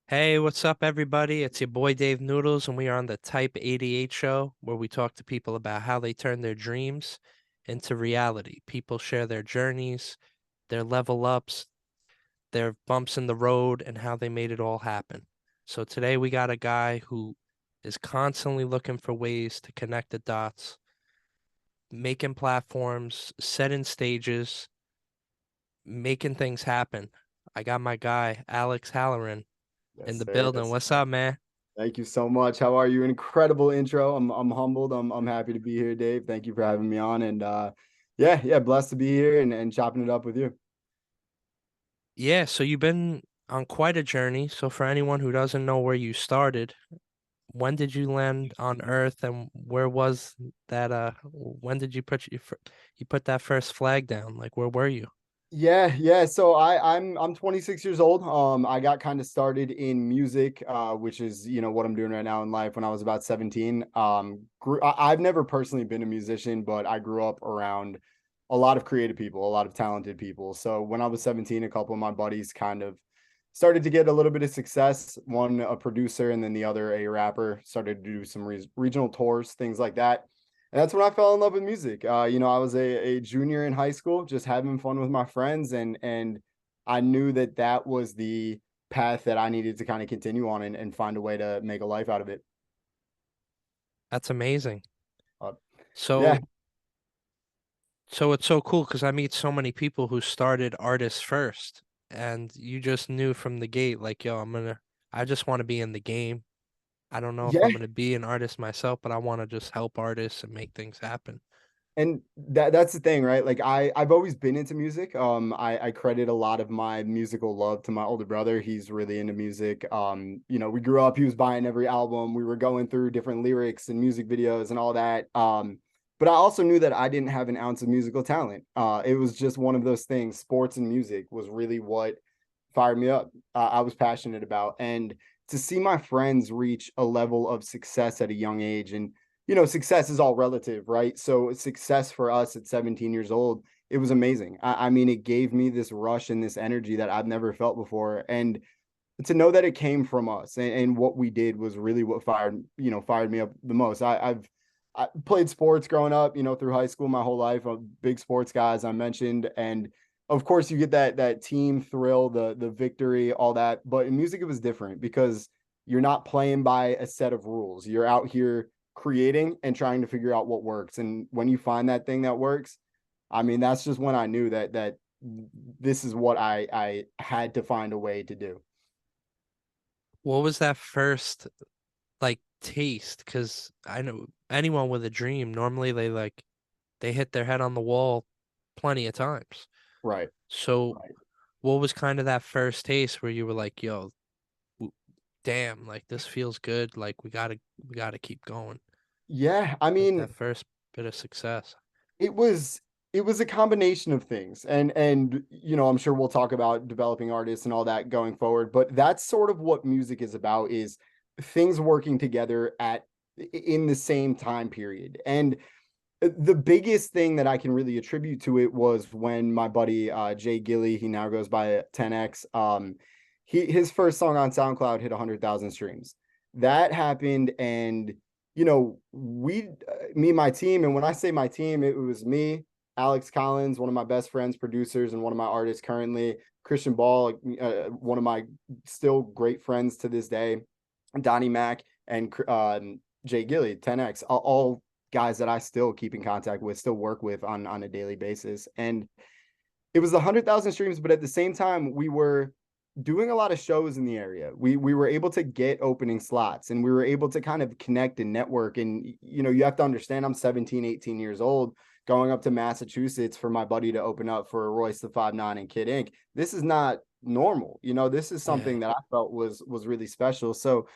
Hey, what's up, everybody? It's your boy Dave Noodles, and we are on the Type 88 show where we talk to people about how they turn their dreams into reality. People share their journeys, their level ups, their bumps in the road, and how they made it all happen. So today we got a guy who is constantly looking for ways to connect the dots, making platforms, setting stages, making things happen. I got my guy, Alex Halloran, Yes, in the sir. building. Yes, What's sir. up, man? Thank you so much. How are you? Incredible intro. I'm humbled. I'm happy to be here, Dave. Thank you for having me on. And yeah, blessed to be here and chopping it up with you. Yeah, so you've been on quite a journey. So for anyone who doesn't know where you started, when did you land on Earth and where was that when did you put that first flag down? Like where were you? Yeah. So I'm 26 years old. I got kind of started in music, which is what I'm doing right now in life when I was about 17. I've never personally been a musician, but I grew up around a lot of creative people, a lot of talented people. So when I was 17, a couple of my buddies kind of started to get a little bit of success. One a producer, and then the other a rapper. Started to do some regional tours, things like that. And that's when I fell in love with music. I was a junior in high school, just having fun with my friends, and I knew that that was the path that I needed to kind of continue on and find a way to make a life out of it. That's amazing. Uh, yeah, So so it's so cool because I meet so many people who started artists first and you just knew from the gate like, yo, I just want to be in the game. I don't know if yeah, I'm gonna be an artist myself, but I want to just help artists and make things happen. and that's the thing, right? Like I've always been into music. I credit a lot of my musical love to my older brother. He's really into music. We grew up, he was buying every album. We were going through different lyrics and music videos and all that. But I also knew that I didn't have an ounce of musical talent. It was just one of those things. Sports and music was really what fired me up. I was passionate about, and to see my friends reach a level of success at a young age, and success is all relative, right? So success for us at 17 years old, it was amazing. I mean, it gave me this rush and this energy that I've never felt before. And to know that it came from us and what we did was really what fired me up the most. I played sports growing up, through high school my whole life. I'm a big sports guy, as I mentioned. And of course you get that team thrill, the victory, all that. But in music, it was different because you're not playing by a set of rules. You're out here creating and trying to figure out what works. And when you find that thing that works, I mean, that's just when I knew that this is what I had to find a way to do. What was that first like taste? Because I know anyone with a dream, normally they hit their head on the wall plenty of times. Right. So Right. what was kind of that first taste where you were like, yo, damn, like this feels good. Like we gotta keep going. Yeah, I Like mean, that first bit of success. it was it was a combination of things. And I'm sure we'll talk about developing artists and all that going forward, but that's sort of what music is about, is things working together at in the same time period. And the biggest thing that I can really attribute to it was when my buddy Jay Gilly, he now goes by 10X, his first song on SoundCloud hit 100,000 streams. That happened, and me and my team, and when I say my team, it was me, Alex Collins, one of my best friends, producers, and one of my artists currently, Christian Ball, one of my still great friends to this day, Donnie Mack, and Jay Gilly, 10X, all guys that I still keep in contact with, still work with on a daily basis. And it was 100,000 streams, but at the same time, we were doing a lot of shows in the area. We were able to get opening slots, and we were able to kind of connect and network. And you have to understand, I'm 17, 18 years old, going up to Massachusetts for my buddy to open up for Royce the 5'9" and Kid Ink. This is not normal. This is Yeah. something that I felt was really special. So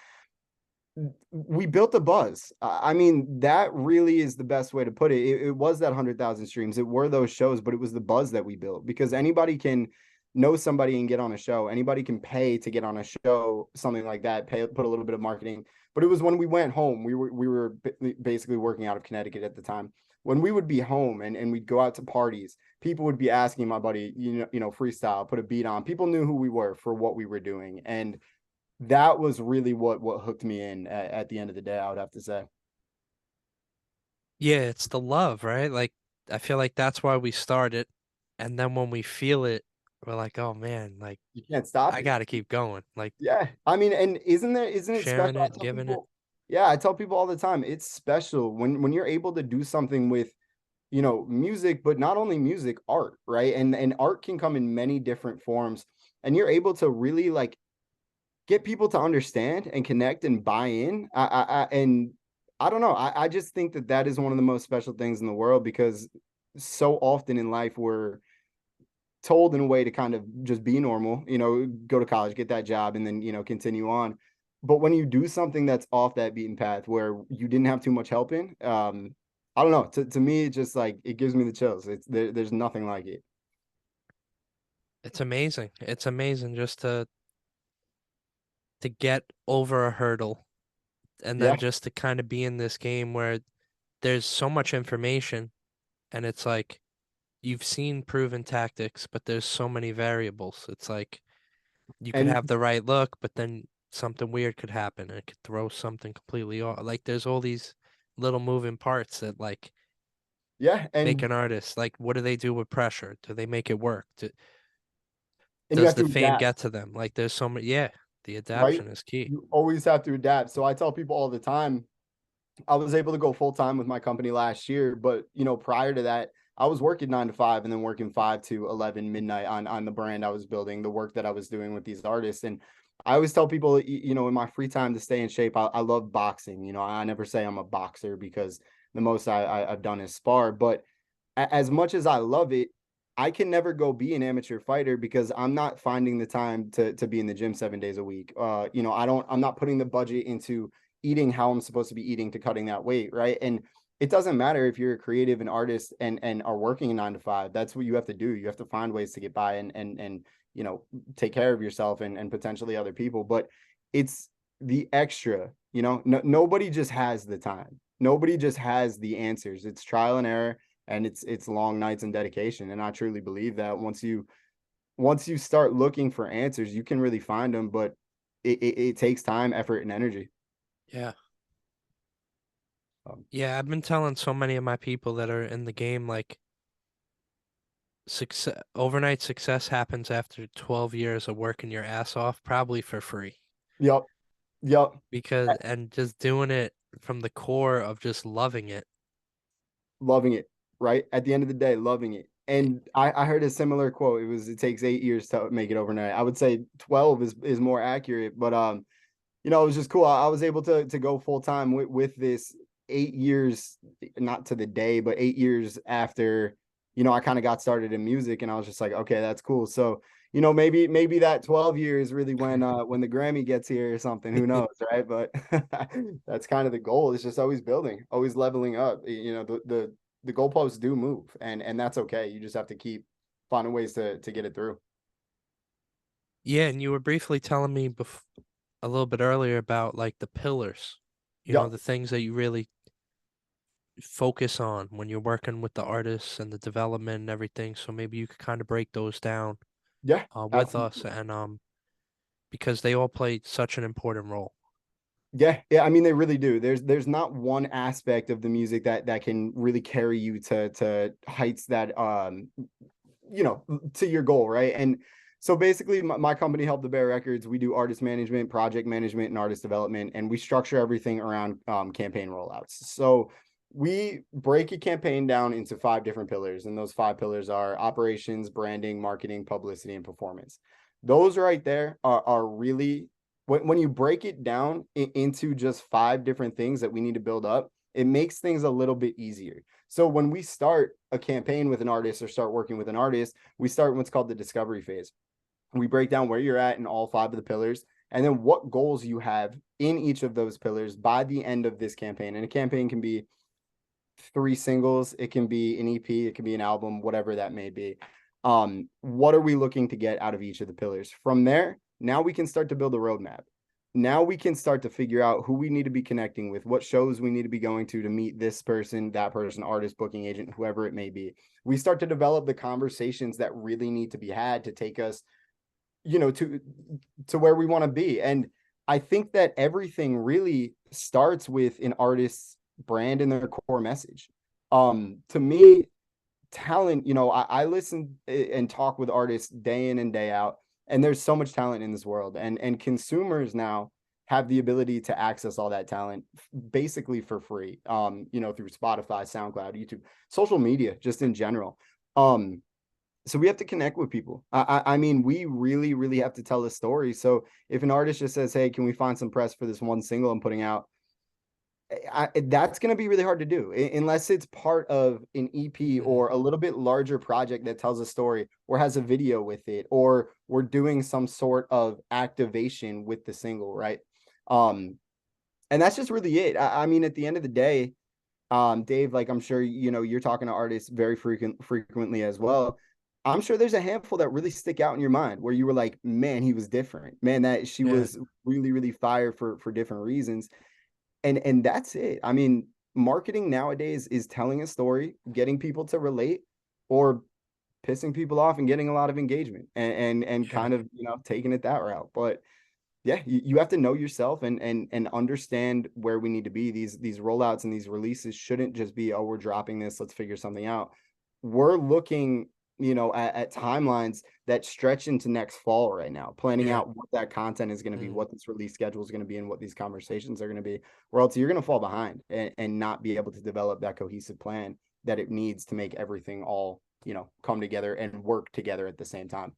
we built a buzz. I mean, that really is the best way to put it. It was that 100,000 streams. It were those shows, but it was the buzz that we built, because anybody can know somebody and get on a show. Anybody can pay to get on a show, something like that, put a little bit of marketing. But it was when we went home, we were basically working out of Connecticut at the time. When we would be home and we'd go out to parties, people would be asking my buddy, freestyle, put a beat on. People knew who we were for what we were doing. And that was really what hooked me in at the end of the day, I would have to say. Yeah, it's the love, right? Like I feel like that's why we started. And then when we feel it, we're like, oh man, like You can't stop I it. gotta keep going. Like Yeah. I mean, and isn't it special? sharing I it, tell giving it. people, yeah, I tell people all the time, it's special when you're able to do something with, music, but not only music, art, right? And art can come in many different forms, and you're able to really like get people to understand and connect and buy in. And I don't know. I just think that that is one of the most special things in the world, because so often in life we're told in a way to kind of just be normal, go to college, get that job, and then, continue on. But when you do something that's off that beaten path where you didn't have too much help in, I don't know. To me, it just like it gives me the chills. There's nothing like it. It's amazing. It's amazing just to get over a hurdle and then Yeah. just to kind of be in this game where there's so much information and it's like you've seen proven tactics, but there's so many variables. It's like you could And have the right look, but then something weird could happen and it could throw something completely off. Like there's all these little moving parts that like yeah, make an artist. Like what do they do with pressure? Do they make it work? and you Does have the to fame adapt, get to them? Like there's so many, yeah, the right? adaption is key. You always have to adapt. So I tell people all the time, I was able to go full time with my company last year, but prior to that, I was working 9 to 5 and then working 5 to 11 midnight on the brand I was building, the work that I was doing with these artists. And I always tell people, in my free time to stay in shape, I love boxing. I never say I'm a boxer because the most I've done is spar, but as much as I love it, I can never go be an amateur fighter because I'm not finding the time to be in the gym 7 days a week. I'm not putting the budget into eating how I'm supposed to be eating to cutting that weight, right? And it doesn't matter if you're a creative and artist and are working a 9 to 5. That's what you have to do. You have to find ways to get by and take care of yourself and potentially other people. But it's the extra, nobody just has the time. Nobody just has the answers. It's trial and error, and it's long nights and dedication. And I truly believe that once you start looking for answers, you can really find them, but it takes time, effort, and energy. Yeah. um, Yeah, I've been telling so many of my people that are in the game like overnight success happens after 12 years of working your ass off, probably for free. yep, yep. Because and just doing it from the core of just loving it. Loving it, right? At the end of the day, loving it. And I heard a similar quote. It takes 8 years to make it overnight. I would say 12 is more accurate, but it was just cool. I was able to go full time with this 8 years, not to the day, but 8 years after, I kind of got started in music, and I was just like, okay, that's cool. So, maybe that 12 years really when the Grammy gets here or something, who knows, right? But that's kind of the goal. It's just always building, always leveling up. The goalposts do move, and that's okay. You just have to keep finding ways to get it through. Yeah, and you were briefly telling me a little bit earlier about like the pillars, Yep. the things that you really focus on when you're working with the artists and the development and everything. So maybe you could kind of break those down Yeah, with us absolutely. and because they all play such an important role. Yeah, yeah. I mean, they really do. There's not one aspect of the music that can really carry you to heights that to your goal, right? And so basically, my company, Help the Bear Records, we do artist management, project management, and artist development, and we structure everything around campaign rollouts. So we break a campaign down into 5 different pillars, and those 5 pillars are operations, branding, marketing, publicity, and performance. Those right there are really when you break it down into just 5 different things that we need to build up, it makes things a little bit easier. So when we start a campaign with an artist or start working with an artist, we start what's called the discovery phase. We break down where you're at in all 5 of the pillars, and then what goals you have in each of those pillars by the end of this campaign. And a campaign can be 3 singles, it can be an EP, it can be an album, whatever that may be. What are we looking to get out of each of the pillars? From there, now we can start to build a roadmap. Now we can start to figure out who we need to be connecting with, what shows we need to be going to meet this person, that person, artist, booking agent, whoever it may be. We start to develop the conversations that really need to be had to take us, to where we want to be. And I think that everything really starts with an artist's brand and their core message. To me, talent, I listen and talk with artists day in and day out, and there's so much talent in this world, and consumers now have the ability to access all that talent basically for free, through Spotify, SoundCloud, YouTube, social media, just in general. Um, so we have to connect with people. I mean, we really, really have to tell a story. So if an artist just says, "Hey, can we find some press for this one single I'm putting out?" That's going to be really hard to do unless it's part of an EP Mhm. or a little bit larger project that tells a story or has a video with it, or we're doing some sort of activation with the single, right? Um, and that's just really it. I mean, at the end of the day, Dave, like I'm sure you're talking to artists very frequently as well. I'm sure there's a handful that really stick out in your mind where you were like, man, he was different. Man, that she Yeah. was really, really fire for different reasons. And that's it. I mean, marketing nowadays is telling a story, getting people to relate, or pissing people off and getting a lot of engagement, and Yeah. kind of, taking it that route. But yeah, you have to know yourself and understand where we need to be. These rollouts and these releases shouldn't just be, oh, we're dropping this, let's figure something out. We're looking, at timelines that stretch into next fall right now, planning Yeah. out what that content is going to be, Mm. what this release schedule is going to be, and what these conversations are going to be. Or else you're going to fall behind and not be able to develop that cohesive plan that it needs to make everything all, come together and work together at the same time.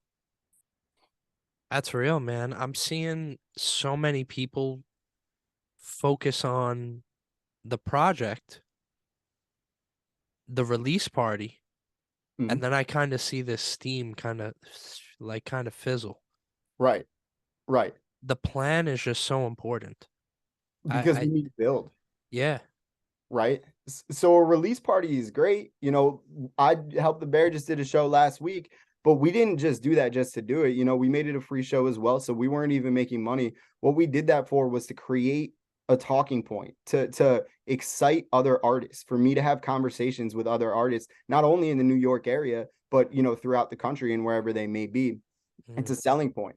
That's real, man. I'm seeing so many people focus on the project, the release party, and Mhm. then I kind of see this steam kind of fizzle. Right, right. The plan is just so important. Because we I need to build. yeah. Right? So a release party is great. I Help the Bear just did a show last week, but we didn't just do that just to do it. We made it a free show as well, so we weren't even making money. What we did that for was to create a talking point, to excite other artists, for me to have conversations with other artists, not only in the New York area, but throughout the country and wherever they may be. It's Mm. a selling point.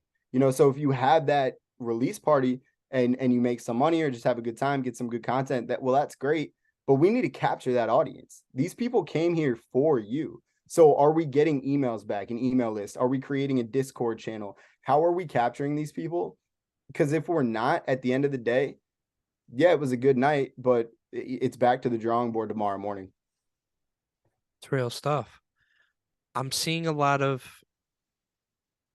So if you have that release party and you make some money or just have a good time, get some good content, that's great, but we need to capture that audience. These people came here for you. So are we getting emails back, an email list? Are we creating a Discord channel? How are we capturing these people? Because if we're not, at the end of the day, yeah, it was a good night, but it's back to the drawing board tomorrow morning. It's real stuff. I'm seeing a lot of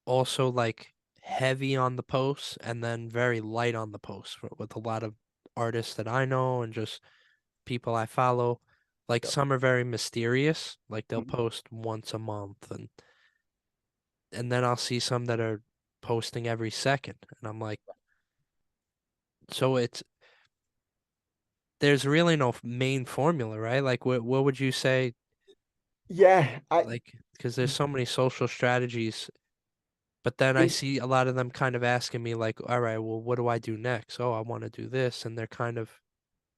also like heavy on the posts and then very light on the posts with a lot of artists that I know and just people I follow. Like Yep. some are very mysterious, like they'll Mhm. post once a month and then I'll see some that are posting every second and I'm like, so there's really no main formula, right? Like what would you say Yeah, like because there's so many social strategies. But then I it, see a lot of them kind of asking me like, all right, well, what do I do next? Oh, I want to do this. And they're kind of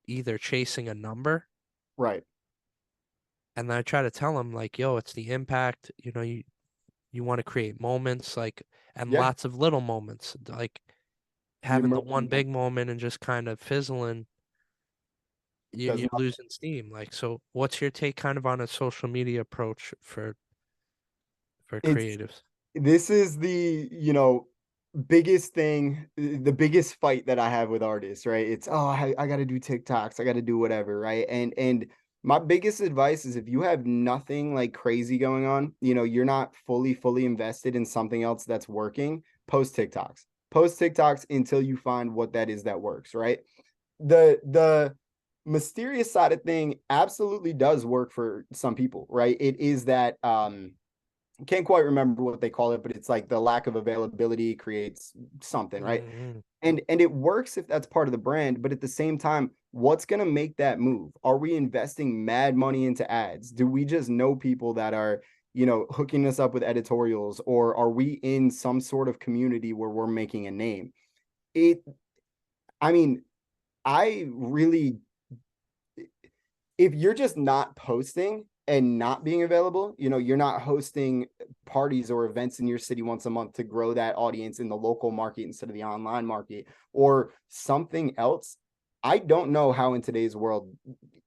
either chasing a number right. and then I try to tell them like, yo, it's the impact, you want to create moments like and Yeah, lots of little moments, like the having the one immersion. big moment and just kind of fizzling, Does you're not. losing steam. Like, so what's your take kind of on a social media approach for It's creatives? This is the, biggest thing, the biggest fight that I have with artists, right? It's, oh, I got to do TikToks, I got to do whatever, right? And my biggest advice is, if you have nothing like crazy going on, you're not fully invested in something else that's working, post TikToks. Post TikToks until you find what that is that works, right? The mysterious side of thing absolutely does work for some people, right? It is that can't quite remember what they call it, but it's like the lack of availability creates something, right? Mm-hmm. And it works if that's part of the brand, but at the same time, what's going to make that move? Are we investing mad money into ads? Do we just know people that are, hooking us up with editorials, or are we in some sort of community where we're making a name? It I mean, I really, if you're just not posting, and not being available, you're not hosting parties or events in your city once a month to grow that audience in the local market instead of the online market or something else. I don't know how in today's world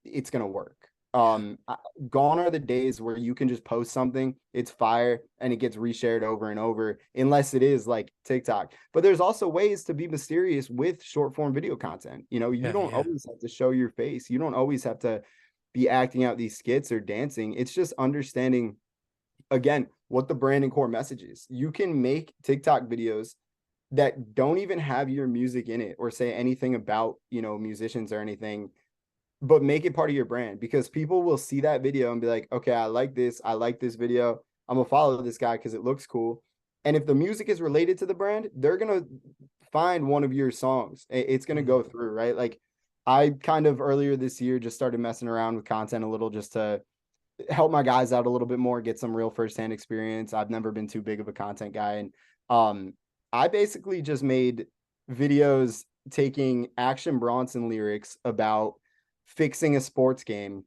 it's going to work. Yeah. Gone are the days where you can just post something, it's fire, and it gets reshared over and over, unless it is like TikTok. But there's also ways to be mysterious with short form video content. You Yeah. don't Yeah. always have to show your face. You don't always have to be acting out these skits or dancing. It's just understanding, again, what the brand and core message is. You can make TikTok videos that don't even have your music in it or say anything about, musicians or anything, but make it part of your brand, because people will see that video and be like, okay, I like this. I like this video. I'm gonna follow this guy because it looks cool. And if the music is related to the brand, they're gonna find one of your songs. It's gonna Mm. go through, right? Like I kind of earlier this year just started messing around with content a little just to help my guys out a little bit more, get some real firsthand experience. I've never been too big of a content guy. And um I basically just made videos taking Action Bronson lyrics about fixing a sports game.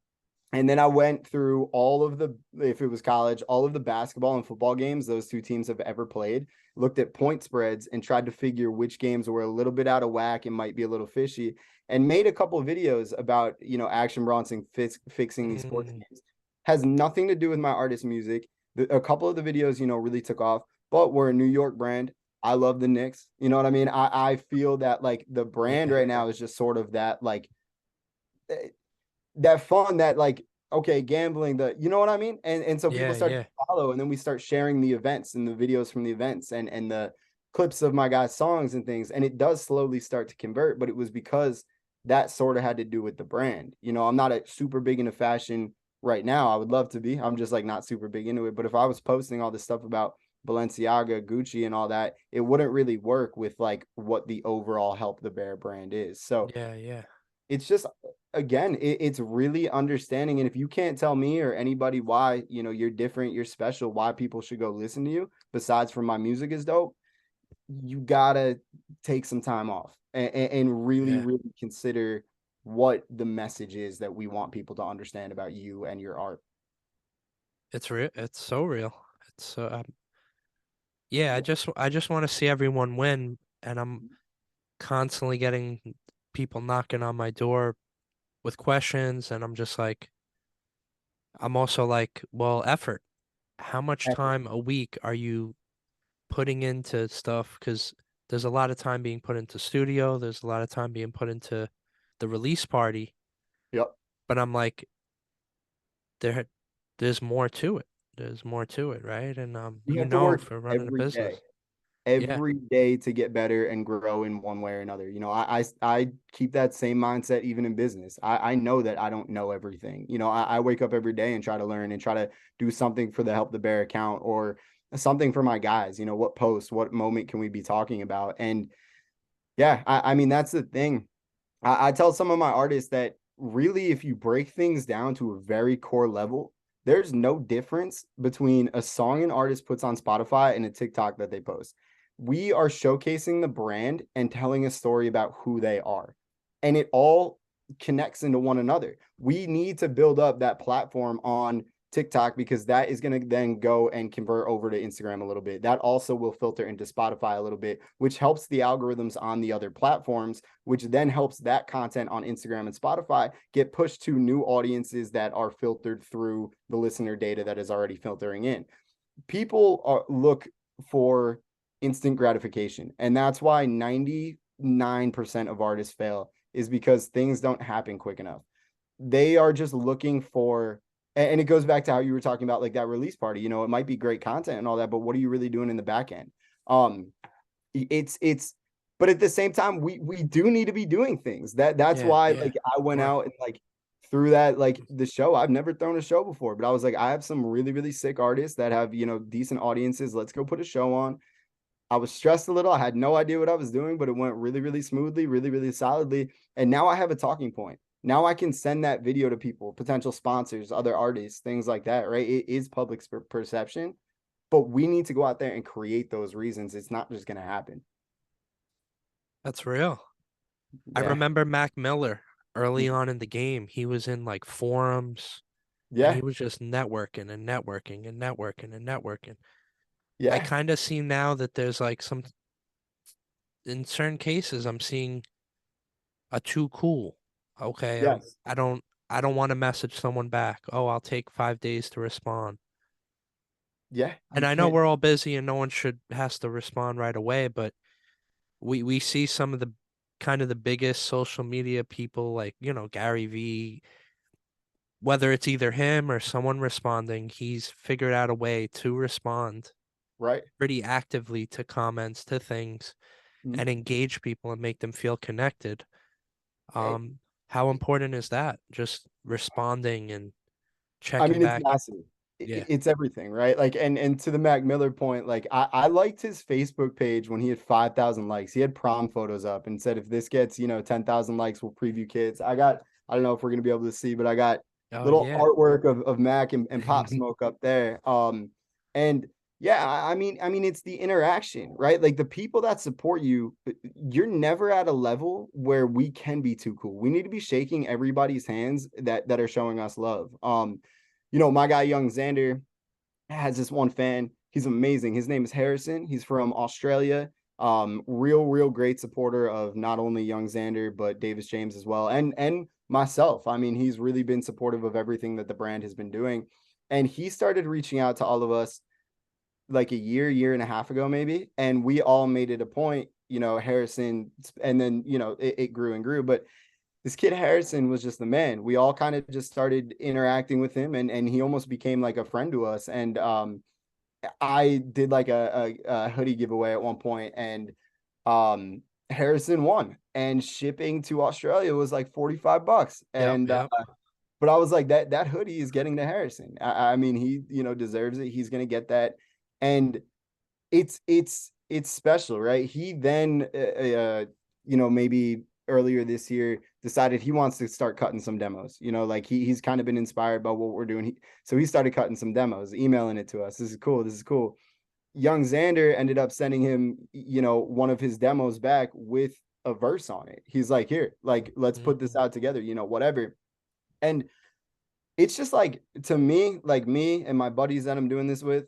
And then I went through all of the, if it was college, all of the basketball and football games those two teams have ever played, looked at point spreads and tried to figure which games were a little bit out of whack and might be a little fishy, and made a couple of videos about, Action Bronson fixing these sports Mm. games. Has nothing to do with my artist music. A couple of the videos, really took off, but we're a New York brand. I love the Knicks. You know what I mean? I feel that like the brand Yeah. right now is just sort of that like eh, that fun that like, okay, gambling, the, you know what I mean? And so people Yeah. start to Yeah. follow, and then we start sharing the events and the videos from the events and the clips of my guys' songs and things. And it does slowly start to convert, but it was because that sort of had to do with the brand. I'm not a super big into fashion right now. I would love to be. I'm just like not super big into it. But if I was posting all this stuff about Balenciaga, Gucci, and all that, it wouldn't really work with like what the overall Help the Bear brand is. So Yeah. Yeah. it's just, again, it's really understanding. And if you can't tell me or anybody why, you're different, you're special, why people should go listen to you, besides from my music is dope, you gotta take some time off and really, Yeah. really consider what the message is that we want people to understand about you and your art. It's real. It's so real. It's yeah. Yeah. I just want to see everyone win, and I'm constantly getting people knocking on my door with questions, and I'm just like, I'm also like, well, effort. How much time a week are you putting into stuff? Because there's a lot of time being put into studio, there's a lot of time being put into the release party, Yep. but I'm like, there, there's more to it. There's more to it, right? And You you have to know, work for running a every day. business, yeah, Every day to get better and grow in one way or another. I keep that same mindset even in business. I know that I don't know everything. I wake up every day and try to learn and try to do something for the Help the Bear account or something for my guys. What post, what moment can we be talking about? And yeah, I mean, that's the thing. I tell some of my artists that really, if you break things down to a very core level, there's no difference between a song an artist puts on Spotify and a TikTok that they post. We are showcasing the brand and telling a story about who they are. And it all connects into one another. We need to build up that platform on TikTok because that is going to then go and convert over to Instagram a little bit. That also will filter into Spotify a little bit, which helps the algorithms on the other platforms, which then helps that content on Instagram and Spotify get pushed to new audiences that are filtered through the listener data that is already filtering in. People look for instant gratification, and that's why 99% of artists fail, is because things don't happen quick enough. They are just looking for, and it goes back to how you were talking about like that release party. It might be great content and all that, but what are you really doing in the back end? um it's but at the same time, we do need to be doing things. That's yeah, why yeah, like I of went course, out and like through that, like the show, I've never thrown a show before, but I was like, I have some really, really sick artists that have, decent audiences. Let's go put a show on. I was stressed a little. I had no idea what I was doing, but it went really, really smoothly, really, really solidly. And now I have a talking point. Now I can send that video to people, potential sponsors, other artists, things like that, right? It is public perception, but we need to go out there and create those reasons. It's not just going to happen. that's real. I Yeah. remember Mac Miller early on in the game. He was in like forums. and Yeah. he was just networking and networking and networking and networking. I Yeah. kind of see now that there's like some, in certain cases, I'm seeing a too cool. Okay, Yes. I don't I don't want to message someone back. Oh, I'll take 5 days to respond. Yeah. And You I know can't. we're all busy and no one should has to respond right away, but we see some of the kind of the biggest social media people like, Gary V, whether it's either him or someone responding, he's figured out a way to respond Right. pretty actively to comments, to things, Mhm. and engage people and make them feel connected. Hey, How important is that? Just responding and I checking mean, it's back. massive. Yeah. It's everything, right? Like, and to the Mac Miller point, like I liked his Facebook page when he had 5,000 likes. He had prom photos up and said, if this gets, 10,000 likes, we'll preview kids. I don't know if we're gonna be able to see, but I got Oh little yeah. artwork of Mac and Pop Smoke up there. And yeah, I mean, it's the interaction, right? Like the people that support you, you're never at a level where we can be too cool. We need to be shaking everybody's hands that are showing us love. My guy Young Xander has this one fan. He's amazing. His name is Harrison. He's from Australia. Real great supporter of not only Young Xander but Davis James as well, and myself. I mean, he's really been supportive of everything that the brand has been doing, and he started reaching out to all of us like a year and a half ago, maybe, and we all made it a point. Harrison, and then it grew and grew, but this kid Harrison was just the man. We all kind of just started interacting with him, and he almost became like a friend to us. And I did like a hoodie giveaway at one point, and Harrison won. And shipping to Australia was like $45. Yep, And yep. but I was like, that hoodie is getting to Harrison. I mean, he deserves it. He's gonna get that, and it's special, right? He then maybe earlier this year decided he wants to start cutting some demos. Like he's kind of been inspired by what we're doing. So he started cutting some demos, emailing it to us. This is cool. This is cool. Young Xander ended up sending him, one of his demos back with a verse on it. He's like, here, like, let's put this Mm, out together, whatever. And it's just like, to me, like me and my buddies that I'm doing this with,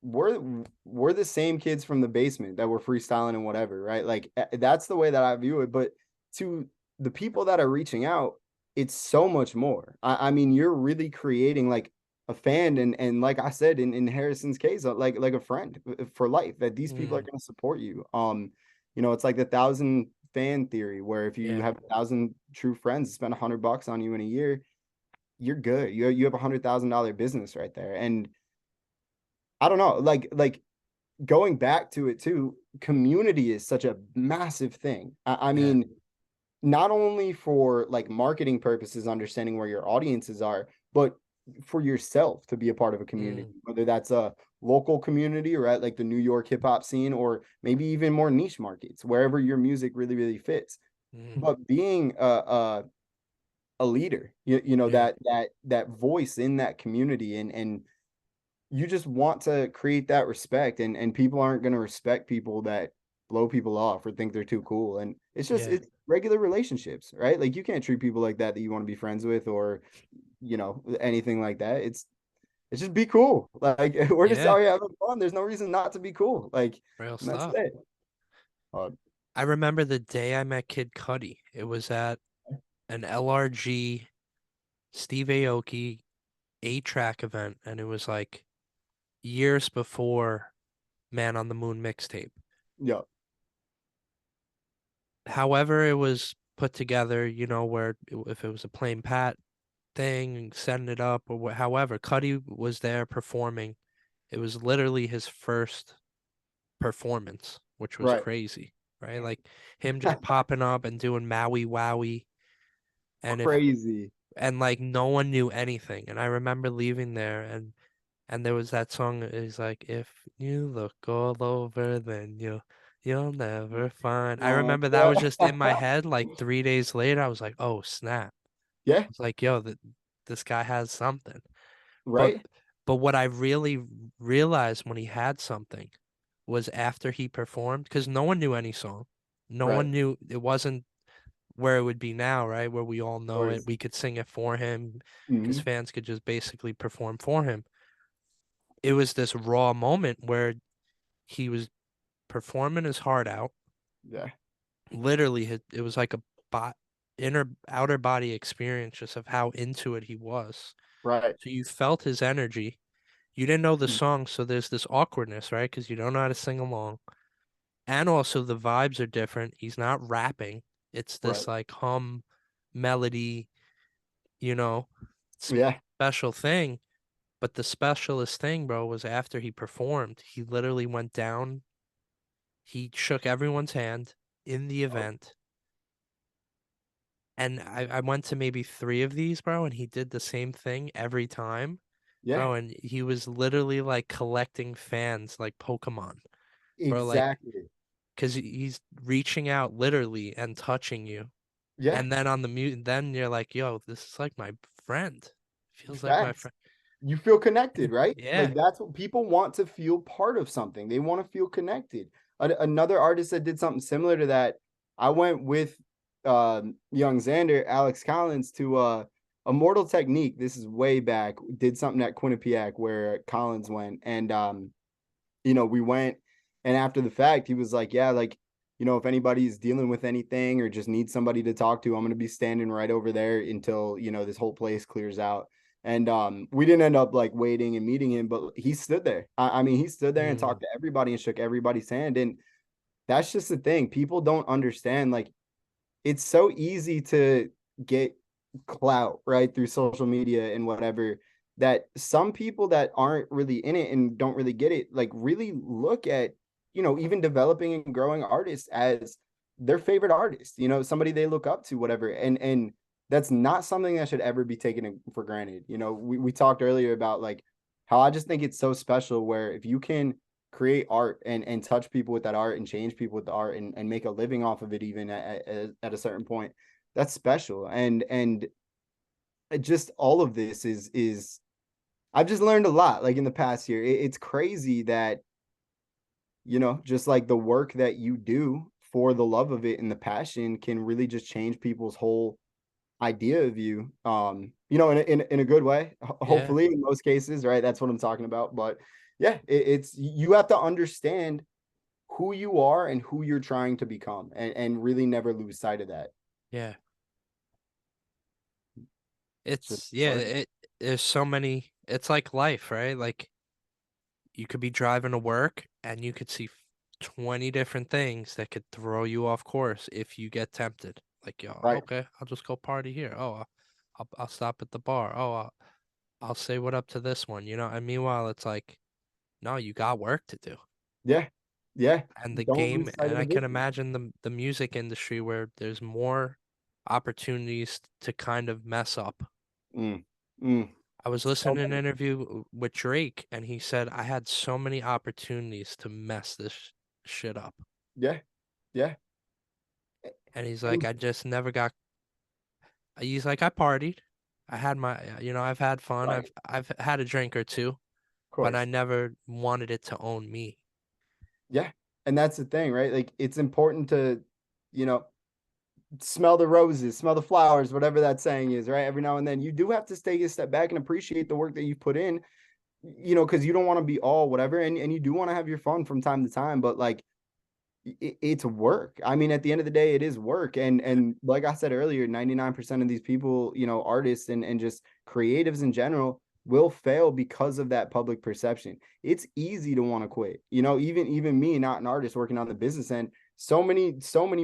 we're the same kids from the basement that were freestyling and whatever, right? Like that's the way that I view it. But to the people that are reaching out, it's so much more. I mean, you're really creating like a fan, and like I said in Harrison's case, like a friend for life. That these people are mm, going to support you. It's like the 1,000 fan theory, where if you yeah. have 1,000 true friends spend $100 on you in a year, you're good. You have $100,000 business right there, and I don't know, like going back to it too, community is such a massive thing. I Yeah. mean, not only for like marketing purposes, understanding where your audiences are, but for yourself to be a part of a community, Mm, whether that's a local community, right? Like the New York hip hop scene, or maybe even more niche markets, wherever your music really fits. mm, But being a leader, yeah. that voice in that community, and you just want to create that respect, and people aren't going to respect people that blow people off or think they're too cool, and Yeah. it's regular relationships, right? Like you can't treat people like that you want to be friends with, or anything like that. It's just be cool. Like we're just Yeah. out here having fun. There's no reason not to be cool. Like, Real and that's stuff. it. uh, I remember the day I met Kid Cudi. It was at an LRG Steve Aoki 8-track event, and it was like years before Man on the Moon mixtape. yeah. However, it was put together, where if it was a plain Pat thing, setting it up, or however, Cudi was there performing. It was literally his first performance, which was Right. crazy, right? Like him just popping up and doing Maui Wowie, and if Crazy. and like no one knew anything. And I remember leaving there, and there was that song is like, if you look all over, then you'll never find. I remember that Yeah. was just in my head. Like 3 days later, I was like, oh snap. Yeah. It's like, yo, this guy has something. But Right. but what I really realized when he had something was after he performed, because no one knew any song. No Right. one knew, it wasn't where it would be now, right? Where we all Of know it. course. We could sing it for him because Hmm. fans could just basically perform for him. It was this raw moment where he was performing his heart out. Yeah. Literally, it was like a inner outer body experience just of how into it he was. Right. So you felt his energy. You didn't know the song, so there's this awkwardness, right? Because you don't know how to sing along. And also the vibes are different. He's not rapping. It's this Right. like hum melody, you know, Yeah. special thing. But the specialist thing, bro, was after he performed, he literally went down. He shook everyone's hand in the Oh, event. And I went to maybe three of these, bro, and he did the same thing every time, yeah. bro. And he was literally like collecting fans like Pokemon, bro, like, Exactly. because he's reaching out literally and touching you. Yeah. And then on the mute, then you're like, yo, this is like my friend. Feels like my Facts. friend. You feel connected, right? Yeah. Like that's what people want, to feel part of something. They want to feel connected. Another artist that did something similar to that, I went with young Xander, Alex Collins, to Immortal Technique. This is way back. Did something at Quinnipiac where Collins went, and we went, and after the fact, he was like, yeah, like, if anybody's dealing with anything or just needs somebody to talk to, I'm going to be standing right over there until, this whole place clears out. And we didn't end up like waiting and meeting him, but he stood there. I mean, he stood there and Mm, talked to everybody and shook everybody's hand. And that's just the thing. People don't understand. Like, it's so easy to get clout right through social media and whatever, that some people that aren't really in it and don't really get it, like, really look at, even developing and growing artists as their favorite artist, somebody they look up to, whatever. And that's not something that should ever be taken for granted. We talked earlier about like how I just think it's so special, where if you can create art and touch people with that art and change people with the art and make a living off of it, even at a certain point, that's special. And just all of this is I've just learned a lot like in the past year. It's crazy that, just like the work that you do for the love of it and the passion can really just change people's whole idea of you, in a good way, yeah. hopefully, in most cases, right? That's what I'm talking about. But yeah, it's, you have to understand who you are and who you're trying to become, and really never lose sight of that. Yeah. It's just Yeah, important. there's so many, it's like life, right? Like you could be driving to work and you could see 20 different things that could throw you off course if you get tempted. Like, yo, Right. okay, I'll just go party here. Oh, I'll stop at the bar. Oh, I'll say what up to this one, And meanwhile, it's like, no, you got work to do. Yeah. Yeah. And the Don't game, lose sight and of the I can vision. imagine the music industry where there's more opportunities to kind of mess up. Mm, mm. I was So listening to an many. interview with Drake, and he said, I had so many opportunities to mess this shit up. Yeah. Yeah. And he's like, And I just never got, he's like, I partied. I had I've had fun. right. I've had a drink or two, Of but I course. never wanted it to own me. Yeah. And that's the thing, right? Like, it's important to, you know, smell the roses, smell the flowers, whatever that saying is, right? Every now and then you do have to take a step back and appreciate the work that you've put in, because you don't want to be all whatever, and you do want to have your fun from time to time, but like, it's work. I mean, at the end of the day, it is work. And like I said earlier, 99% of these people, artists and just creatives in general, will fail because of that public perception. It's easy to want to quit. Even me, not an artist working on the business end, so many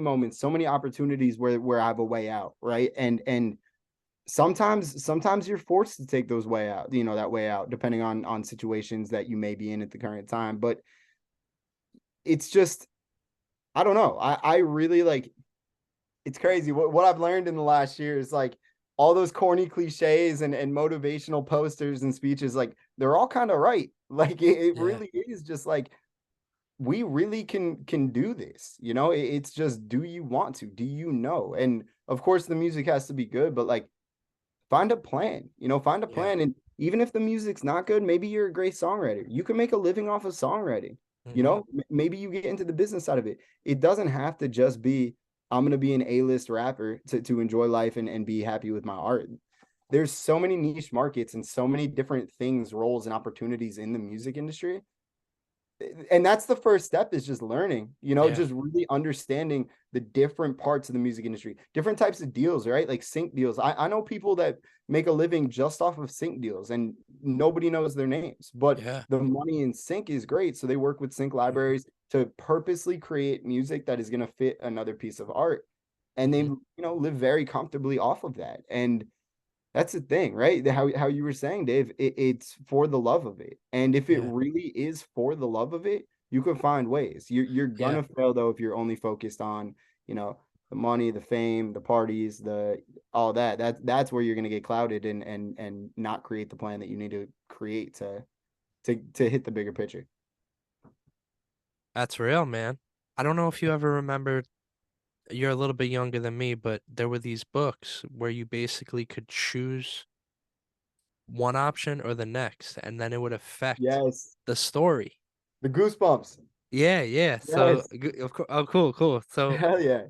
moments, so many opportunities where I have a way out, right? And sometimes you're forced to take those way out, that way out, depending on situations that you may be in at the current time. But it's just, I don't know. I really like, it's crazy. What I've learned in the last year is like all those corny cliches and motivational posters and speeches, like they're all kind of right. Like it Yeah. really is just like, we really can do this. It's just, do you want to? Do you know? And of course the music has to be good, but like, find a plan, find a Yeah. plan. And even if the music's not good, maybe you're a great songwriter. You can make a living off of songwriting. Hmm. Maybe you get into the business side of it. It doesn't have to just be I'm gonna be an A-list rapper to enjoy life and be happy with my art. There's so many niche markets and so many different things, roles, and opportunities in the music industry, and that's the first step, is just learning, Yeah. just really understanding the different parts of the music industry, different types of deals, right? Like sync deals. I know people that make a living just off of sync deals, and nobody knows their names, but Yeah. the money in sync is great. So they work with sync Mhm. libraries to purposely create music that is going to fit another piece of art. And they, Mhm. live very comfortably off of that. And that's the thing, right? How you were saying, Dave, it's for the love of it. And if it Yeah. really is for the love of it, you can find ways. You're Yeah. gonna fail though if you're only focused on, the money, the fame, the parties, the all that. That's where you're gonna get clouded and not create the plan that you need to create to hit the bigger picture. That's real, man. I don't know if you ever remember, you're a little bit younger than me, but there were these books where you basically could choose one option or the next, and then it would affect Yes. the story. The goosebumps. Yeah, yeah. So, Yes. of course, oh, cool, cool. So, Hell yeah.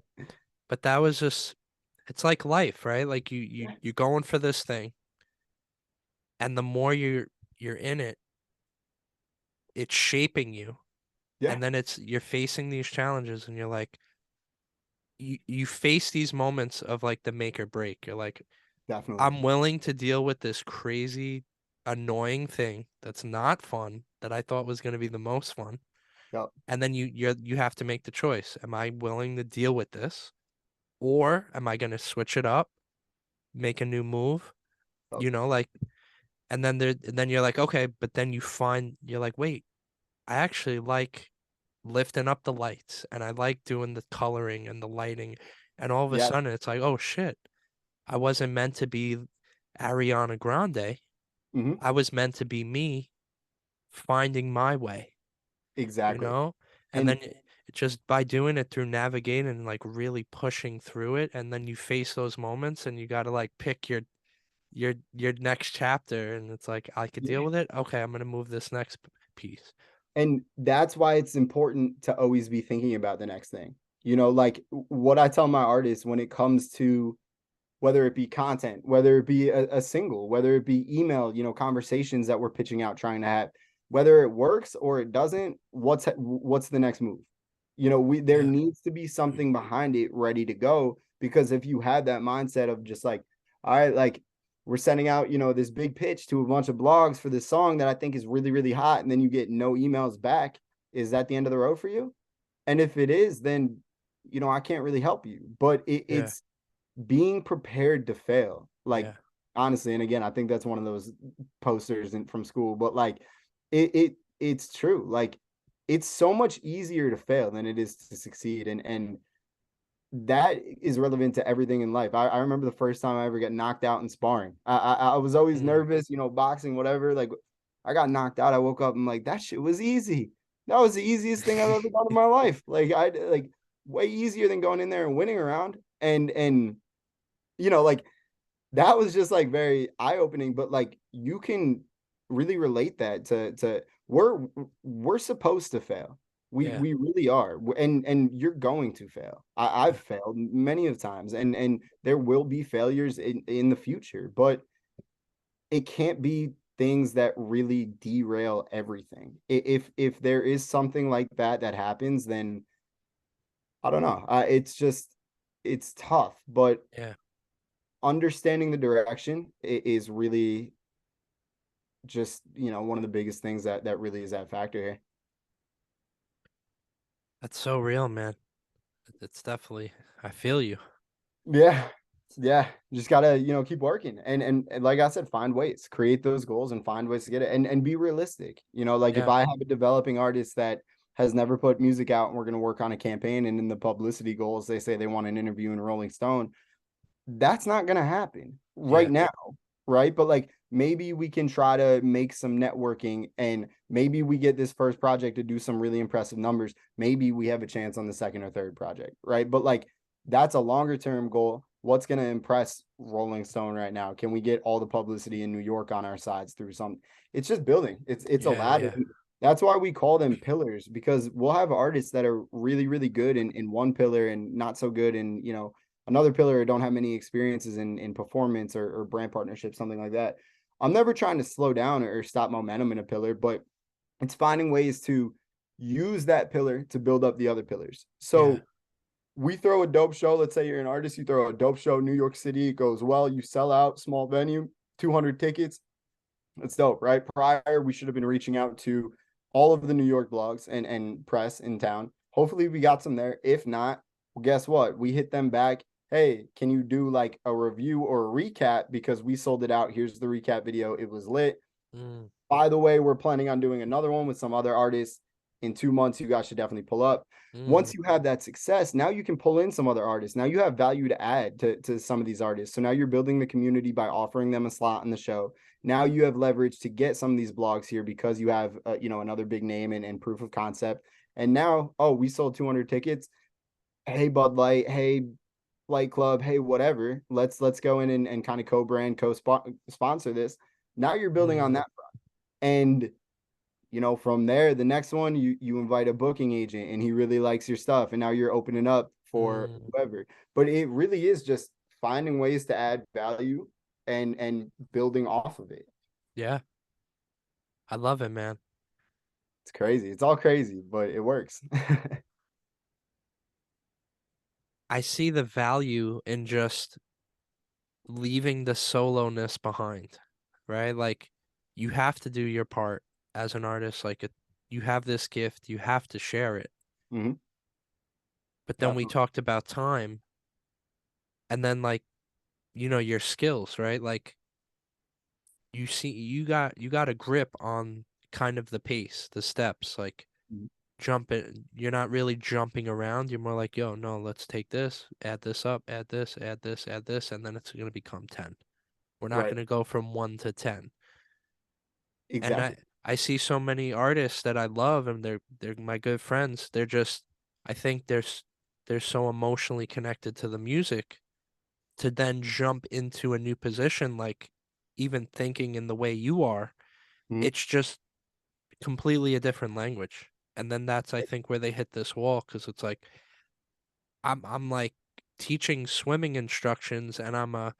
but that was just, it's like life, right? Like you're going for this thing, and the more you're in it, it's shaping you, Yeah, and then you're facing these challenges, and you're like, you face these moments of like the make or break. You're like, definitely. I'm willing to deal with this crazy, annoying thing that's not fun, that I thought was going to be the most fun. Yep. And then you have to make the choice. Am I willing to deal with this? Or am I going to switch it up, make a new move? Yep. You know, like, and then you're like, okay, but then you're like, wait, I actually like lifting up the lights, and I like doing the coloring and the lighting. And all of a Yes. sudden it's like, oh shit, I wasn't meant to be Ariana Grande. Hmm. I was meant to be me finding my way, you Exactly. know? And And then just by doing it through navigating and like really pushing through it, and then you face those moments and you got to like pick your next chapter, and it's like, I could deal with it. Okay, I'm gonna move this next piece. And that's why it's important to always be thinking about the next thing. Like what I tell my artists when it comes to whether it be content, whether it be a single, whether it be email, conversations that we're pitching out, trying to have, whether it works or it doesn't, what's the next move? There Yeah, needs to be something behind it ready to go, because if you had that mindset of just like, all right, like we're sending out, this big pitch to a bunch of blogs for this song that I think is really, really hot, and then you get no emails back, is that the end of the road for you? And if it is, then I can't really help you. But yeah, it's being prepared to fail. Like yeah, honestly, and again, I think that's one of those posters from school, but like it's true. Like it's so much easier to fail than it is to succeed. And that is relevant to everything in life. I remember the first time I ever got knocked out in sparring. I was always mm, nervous, boxing, whatever. Like I got knocked out. I woke up and like that shit was easy. That was the easiest thing I've ever done in my life. Like I like way easier than going in there and winning around. And like that was just like very eye-opening, but like you can really relate that to we're supposed to fail. we yeah, we really are. And you're going to fail. I've yeah, failed many of times, and there will be failures in the future, but it can't be things that really derail everything. If there is something like that happens, then I don't know. It's just it's tough, but yeah. understanding the direction is really just one of the biggest things that really is that factor here. That's so real, man. It's definitely, I feel you. Yeah, yeah, just gotta keep working, and like I said, find ways, create those goals and find ways to get it, and be realistic. Like if Yeah, I have a developing artist that has never put music out and we're going to work on a campaign, and in the publicity goals they say they want an interview in Rolling Stone, that's not going to happen right yeah, now, right? But like maybe we can try to make some networking, and maybe we get this first project to do some really impressive numbers. Maybe we have a chance on the second or third project, right? But like that's a longer term goal. What's going to impress Rolling Stone right now? Can we get all the publicity in New York on our sides through some? It's just building. It's a yeah, ladder. yeah, That's why we call them pillars, because we'll have artists that are really, really good in one pillar and not so good in, another pillar, or don't have many experiences in performance or brand partnership, something like that. I'm never trying to slow down or stop momentum in a pillar, but it's finding ways to use that pillar to build up the other pillars. Yeah. So we throw a dope show. Let's say you're an artist, you throw a dope show, New York City, it goes well, you sell out, small venue, 200 tickets. It's dope, right? Prior, we should have been reaching out to all of the New York blogs and press in town. Hopefully, we got some there. If not, well, guess what? We hit them back. Hey, can you do like a review or a recap? Because we sold it out. Here's the recap video. It was lit. Mm, By the way, we're planning on doing another one with some other artists in 2 months. You guys should definitely pull up. mm, Once you have that success, now you can pull in some other artists. Now you have value to add to some of these artists. So now you're building the community by offering them a slot in the show. Now you have leverage to get some of these blogs here because you have another big name and proof of concept. And now, oh, we sold 200 tickets. Hey, Bud Light. Hey, Light Club. Hey, whatever. Let's go in and kind of co-brand, co-sponsor this. Now you're building on mm, that. And from there, the next one, you invite a booking agent and he really likes your stuff, and now you're opening up for mm. whoever. But it really is just finding ways to add value and building off of it. Yeah. I love it, man. It's crazy. It's all crazy, but it works. I see the value in just leaving the solo-ness behind, right? Like you have to do your part as an artist. You have this gift, you have to share it. Hmm. But then we Definitely. talked about time and then like, your skills, right? Like you got a grip on kind of the pace, the steps, like Mhm. jumping. You're not really jumping around. You're more like, yo, no, let's take this, add this up, add this, add this, add this, and then it's gonna become 10. We're not Right. gonna go from 1 to 10. And I Exactly. I see so many artists that I love and they're my good friends. They're just I think they're so emotionally connected to the music to then jump into a new position, like even thinking in the way you are, Mhm. it's just completely a different language. And then that's I think where they hit this wall because it's like I'm like teaching swimming instructions and I'm a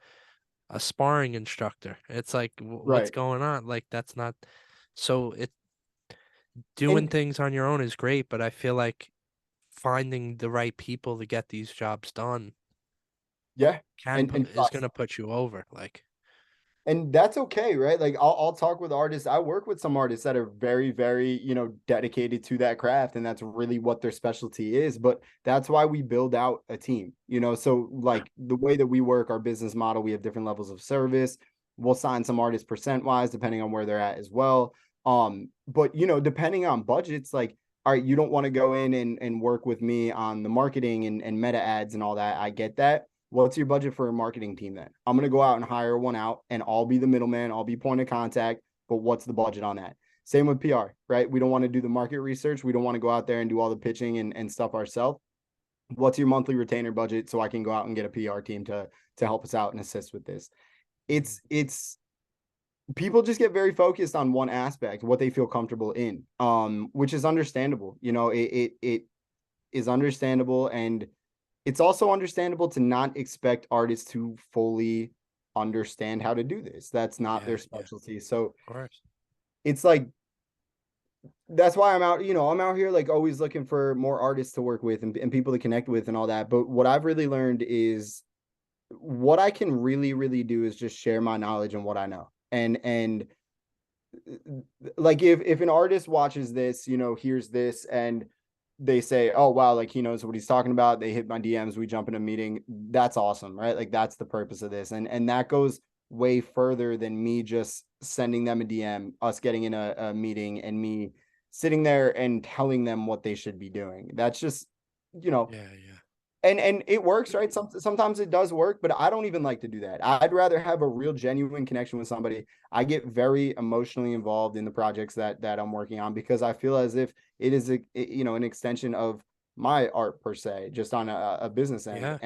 sparring instructor. It's like what's Right. going on? Like that's not so it doing And things on your own is great, but I feel like finding the right people to get these jobs done yeah, can and is trust. gonna put you over. Like, And that's okay, right? Like I'll talk with artists. I work with some artists that are very, very, dedicated to that craft, and that's really what their specialty is. But that's why we build out a team, So like the way that we work, our business model, we have different levels of service. We'll sign some artists percent wise, depending on where they're at as well. But depending on budgets, like, all right, you don't want to go in and work with me on the marketing and meta ads and all that. I get that. What's your budget for a marketing team then? I'm going to go out and hire one out and I'll be the middleman. I'll be point of contact. But what's the budget on that? Same with PR, right? We don't want to do the market research. We don't want to go out there and do all the pitching and stuff ourselves. What's your monthly retainer budget so I can go out and get a PR team to help us out and assist with this? It's people just get very focused on one aspect, what they feel comfortable in, which is understandable. It is understandable, and it's also understandable to not expect artists to fully understand how to do this. That's not yeah, their yeah, specialty. So of course. it's like that's why I'm out here like always looking for more artists to work with and people to connect with and all that. But what I've really learned is what I can really, really do is just share my knowledge and what I know. And like if an artist watches this, hears this and they say, "Oh wow, like he knows what he's talking about." They hit my DMs, we jump in a meeting. That's awesome, right? Like that's the purpose of this, and that goes way further than me just sending them a DM, us getting in a meeting, and me sitting there and telling them what they should be doing. That's just, you know, Yeah, yeah, and it works, right? Sometimes it does work, but I don't even like to do that. I'd rather have a real genuine connection with somebody. I get very emotionally involved in the projects that I'm working on because I feel as if it is an extension of my art per se, just on a business end. yeah.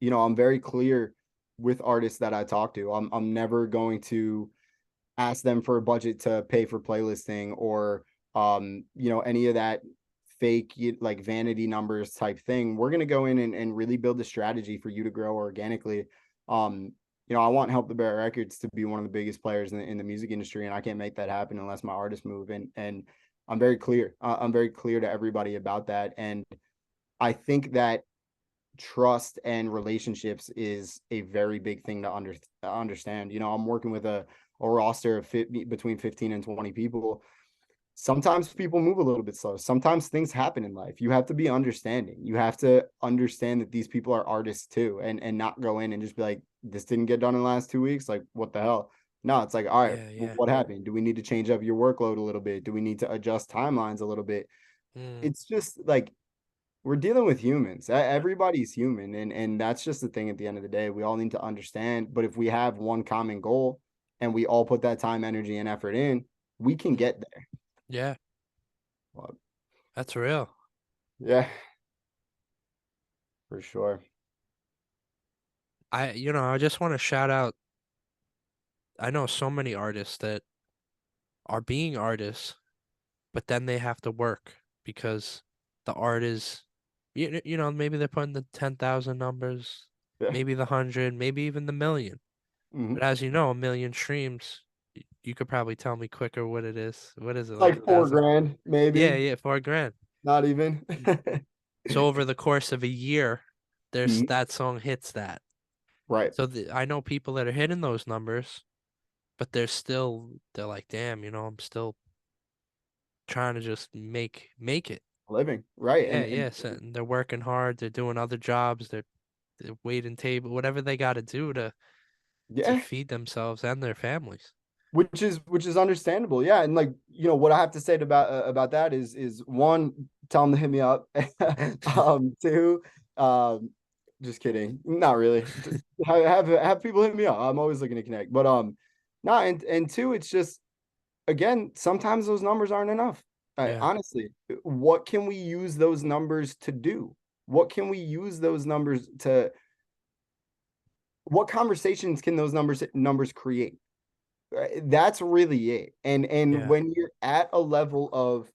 And I'm very clear with artists that I talk to. I'm never going to ask them for a budget to pay for playlisting or any of that fake like vanity numbers type thing. We're going to go in and really build a strategy for you to grow organically. I want Help the Bear Records to be one of the biggest players in the music industry, and I can't make that happen unless my artists move. And I'm very clear. I'm very clear to everybody about that. And I think that trust and relationships is a very big thing to understand. I'm working with a roster of between 15 and 20 people. Sometimes people move a little bit slow. Sometimes things happen in life. You have to be understanding. You have to understand that these people are artists too, and not go in and just be like, this didn't get done in the last 2 weeks. Like, what the hell? No, it's like, all right, Yeah, yeah. what happened? Do we need to change up your workload a little bit? Do we need to adjust timelines a little bit? Mm, It's just like we're dealing with humans. Everybody's human, and that's just the thing at the end of the day. We all need to understand. But if we have one common goal and we all put that time, energy, and effort in, we can mm, get there. yeah, Well, that's real. yeah, for sure. I just want to shout out. I know so many artists that are being artists, but then they have to work because the art is, maybe they're putting the 10,000 numbers, Yeah. maybe the 100, maybe even the million. Mm-hmm. But as you know, a million streams, you could probably tell me quicker what it is. What is it, like a Like four thousand? grand, Yeah, maybe. yeah, 4 grand. Not even. So over the course of a year, there's Mhm. that song hits that. Right. So I know people that are hitting those numbers, but they're like, damn, I'm still trying to just make it. Living. Right. Yeah, And yeah. So and they're working hard. They're doing other jobs. They're waiting table, whatever they got to do to yeah, feed themselves and their families. which is understandable. Yeah. And like, what I have to say about that is one, tell them to hit me up. Two, um, just kidding. Not really. Just have people hit me up. I'm always looking to connect. But no, and two, it's just again, sometimes those numbers aren't enough. Yeah, Honestly, what can we use those numbers to do? What can we use those numbers to? What conversations can those numbers create? That's really it. And yeah, when you're at a level of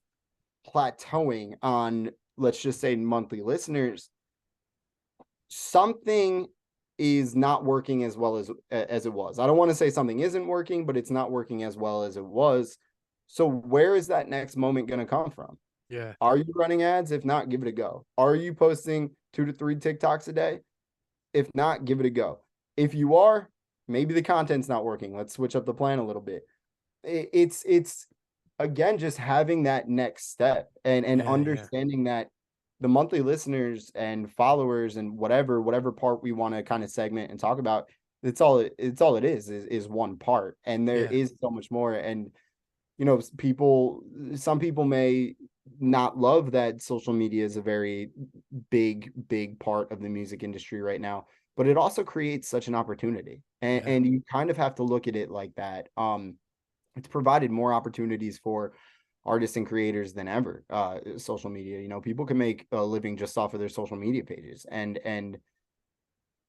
plateauing on, let's just say, monthly listeners, something is not working as well as it was. I don't want to say something isn't working, but it's not working as well as it was. So where is that next moment going to come from? yeah, Are you running ads? If not, give it a go. Are you posting 2 to 3 TikToks a day? If not, give it a go. If you are, maybe the content's not working. Let's switch up the plan a little bit. It's again just having that next step and yeah, yeah, understanding that the monthly listeners and followers and whatever part we want to kind of segment and talk about, it's all it is one part, and there yeah, is so much more. And some people may not love that social media is a very big part of the music industry right now, but it also creates such an opportunity, and, yeah, and you kind of have to look at it like that. It's provided more opportunities for artists and creators than ever. Social media, people can make a living just off of their social media pages, and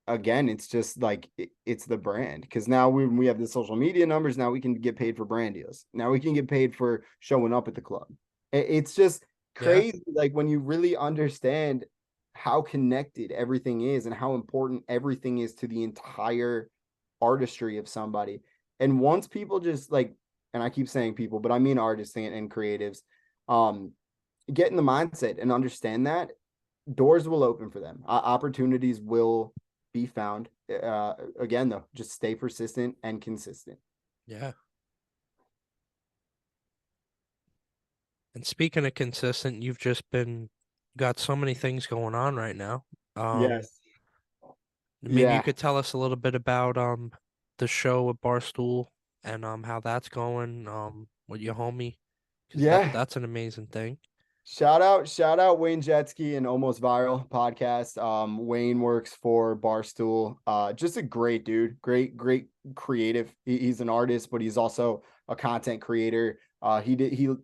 again, it's just like it's the brand, because now we have the social media numbers. Now we can get paid for brand deals. Now we can get paid for showing up at the club. It's just yeah, crazy, like when you really understand how connected everything is and how important everything is to the entire artistry of somebody. And once people just like, and I keep saying people, but I mean artists and creatives, um get in the mindset and understand that, doors will open for them. Opportunities will be found. Again, though, just stay persistent and consistent. yeah. And speaking of consistent, you've just been got so many things going on right now. Um, Yes. Maybe you Yeah. could tell us a little bit about the show with Barstool and how that's going with your homie, because Yeah. that's an amazing thing. Shout out Wayne Jetski and Almost Viral podcast. Wayne works for Barstool. Just a great dude, great creative. He's an artist, but he's also a content creator. He